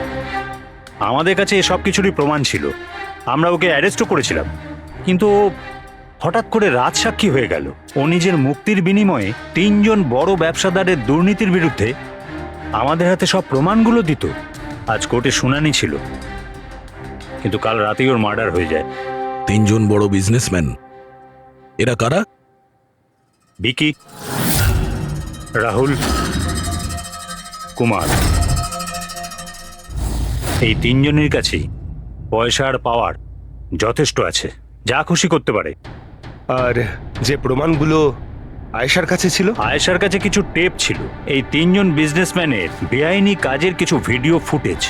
আমাদের কাছে এসব কিছুরই প্রমাণ ছিল। আমরা ওকে অ্যারেস্টও করেছিলাম, কিন্তু ও হঠাৎ করে রাজসাক্ষী হয়ে গেল। ও নিজের মুক্তির বিনিময়ে 3 জন বড় ব্যবসাদারের দুর্নীতির বিরুদ্ধে আমাদের হাতে সব প্রমাণগুলো দিত। আজ কোর্টে শুনানি ছিল, কিন্তু কাল রাতেই ওর মার্ডার হয়ে যায়। 3 জন বড় বিজনেসম্যান, এরা কারা? বিকি, রাহুল, কুমার। এই 3 জনের কাছেই পয়সা আর পাওয়ার যথেষ্ট আছে, যা খুশি করতে পারে। আর যে প্রমাণগুলো আয়েশার কাছে ছিল? আয়েশার কাছে কিছু টেপ ছিল, এই 3 জন বিজনেসম্যানের বেআইনি কাজের কিছু ভিডিও ফুটেজ।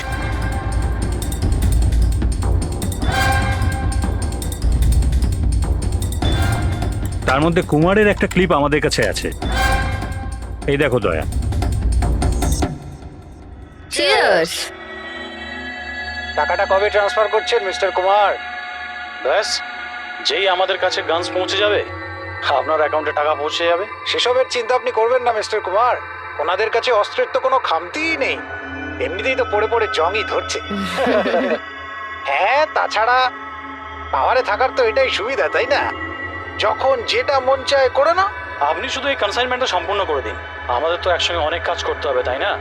তার মধ্যে কুমারের একটা ক্লিপ আমাদের কাছে আছে। এই দেখো দয়া। চিয়ার্স। টাকাটা কবে ট্রান্সফার করছেন মিস্টার কুমার? ব্যাস, যেই আমাদের কাছে গানস পৌঁছে যাবে আপনার অ্যাকাউন্টে টাকা পৌঁছে যাবে। সেসবের চিন্তা আপনি করবেন না মিস্টার কুমার, ওনাদের কাছে অস্ত্রের তো কোনো খামতিই নেই, এমনিতেই তো পড়ে পড়ে জংই ধরছে। হ্যাঁ, তাছাড়া পাওয়ারে থাকার তো এটাই সুবিধা, তাই না? যখন যেটা মন চায় করে না। আপনি শুধু এই কনসাইনমেন্টটা সম্পূর্ণ করে দিন, আমাদের তো একসঙ্গে অনেক কাজ করতে হবে, তাই না?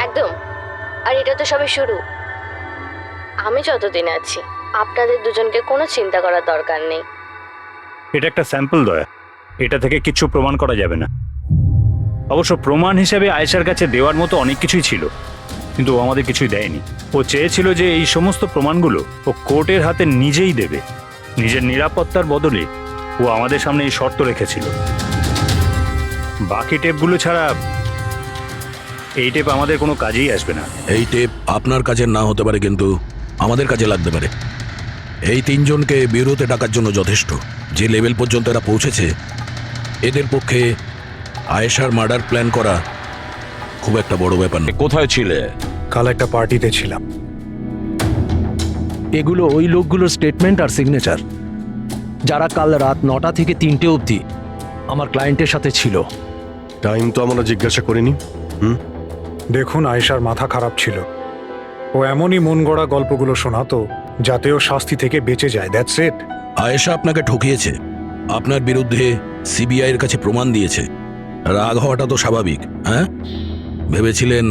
একদম। আর এটা তো সবে শুরু। আমি যতদিন আছি আপনাদের দুজনকে কোনো চিন্তা করার দরকার নেই। এটা একটা স্যাম্পল দয়া, এটা থেকে কিছু প্রমাণ করা যাবে না। অবশ্য প্রমাণ হিসেবে আয়েশার কাছে দেওয়ার মতো অনেক কিছুই ছিল, কিন্তু ও আমাদের কিছুই দেয়নি। ও চেয়েছিল যে এই সমস্ত প্রমাণগুলো ও কোর্টের হাতে নিজেই দেবে। নিজের নিরাপত্তার বদলে ও আমাদের সামনে এই শর্ত রেখেছিল। বাকি টেপগুলো ছাড়া এই টেপ আমাদের কোনো কাজেই আসবে না। এই টেপ আপনার কাজের না হতে পারে, কিন্তু আমাদের কাজে লাগতে পারে। এই 3 জনকে বিরোধে ডাকার জন্য যথেষ্ট। যে লেভেল পর্যন্ত এরা পৌঁছেছে, এদের পক্ষে আয়েশার মার্ডার প্ল্যান করা খুব একটা বড় ব্যাপার নেই। কোথায় ছিলে? কাল একটা পার্টিতে ছিলাম। এগুলো ওই লোকগুলোর স্টেটমেন্ট আর সিগনেচার, যারা কাল রাত 9টা থেকে 3টে অবধি আমার ক্লায়েন্টের সাথে ছিল। টাইম তো আমরা জিজ্ঞাসা করিনি। দেখুন, আয়েশার মাথা খারাপ ছিল। ও এমনই মন গড়া গল্পগুলো শোনাতো যাতে ও শাস্তি থেকে বেঁচে যায়। That's it. আয়েশা আপনাকে ঠকিয়েছে, আপনার বিরুদ্ধে সিবিআই এর কাছে প্রমাণ দিয়েছে। রাগ হওয়াটা তো স্বাভাবিক। হ্যাঁ, ভেবেছিলেন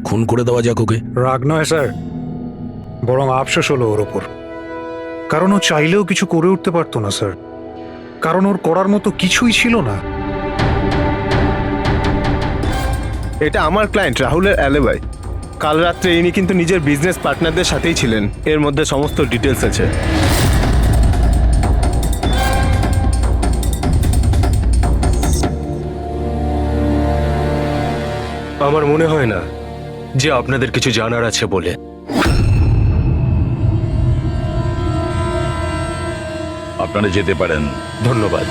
খুন করে দেওয়া যাক ওকে? রাগ নয় স্যার, বরং আফসোস হলো ওর ওপর। কারণ ও চাইলেও কিছু করে উঠতে পারতো না স্যার, কারণ ওর করার মতো কিছুই ছিল না। এটা আমার ক্লায়েন্ট রাহুলের অ্যালিবাই। কাল রাত্রে ইনি কিন্তু নিজের বিজনেস পার্টনারদের সাথেই ছিলেন, এর মধ্যে সমস্ত ডিটেলস আছে। আমার মনে হয় না যে আপনাদের কিছু জানার আছে বলে। আপনারা যেতে পারেন। ধন্যবাদ।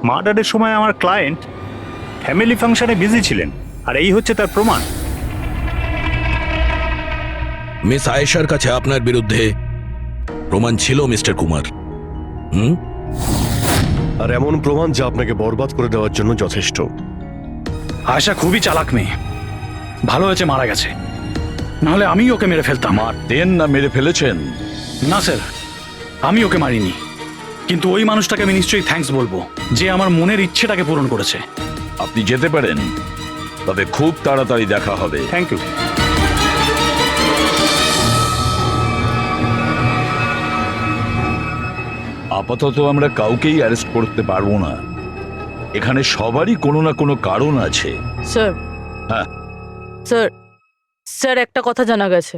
মার্ডারের সময় আমার ক্লায়েন্ট ফ্যামিলি ফাংশনে বিজি ছিলেন, আর এই হচ্ছে তার প্রমাণ। মিস আয়েশার কাছে আপনার বিরুদ্ধে প্রমাণ ছিল মিস্টার কুমার। আর এমন প্রমাণ যা আপনাকে বরবাদ করে দেওয়ার জন্য যথেষ্ট। আয়েশা খুবই চালাক মেয়ে, ভালো হয়েছে মারা গেছে, নাহলে আমি ওকে মেরে ফেলতাম। মারতেন না মেরে ফেলেছেন? না স্যার, আমি ওকে মারিনি, কিন্তু ওই মানুষটাকে আমি নিশ্চয়ই থ্যাঙ্কস বলবো যে আমার মনের ইচ্ছেটাকে পূরণ করেছে। আপনি যেতে পারেন, তবে খুব তাড়াতাড়ি দেখা হবে। Thank you. আপাতত আমরা কাউকেই অ্যারেস্ট করতে পারবো না। এখানে সবারই কোনো না কোনো কারণ আছে। স্যার হ্যাঁ স্যার স্যার একটা কথা জানা গেছে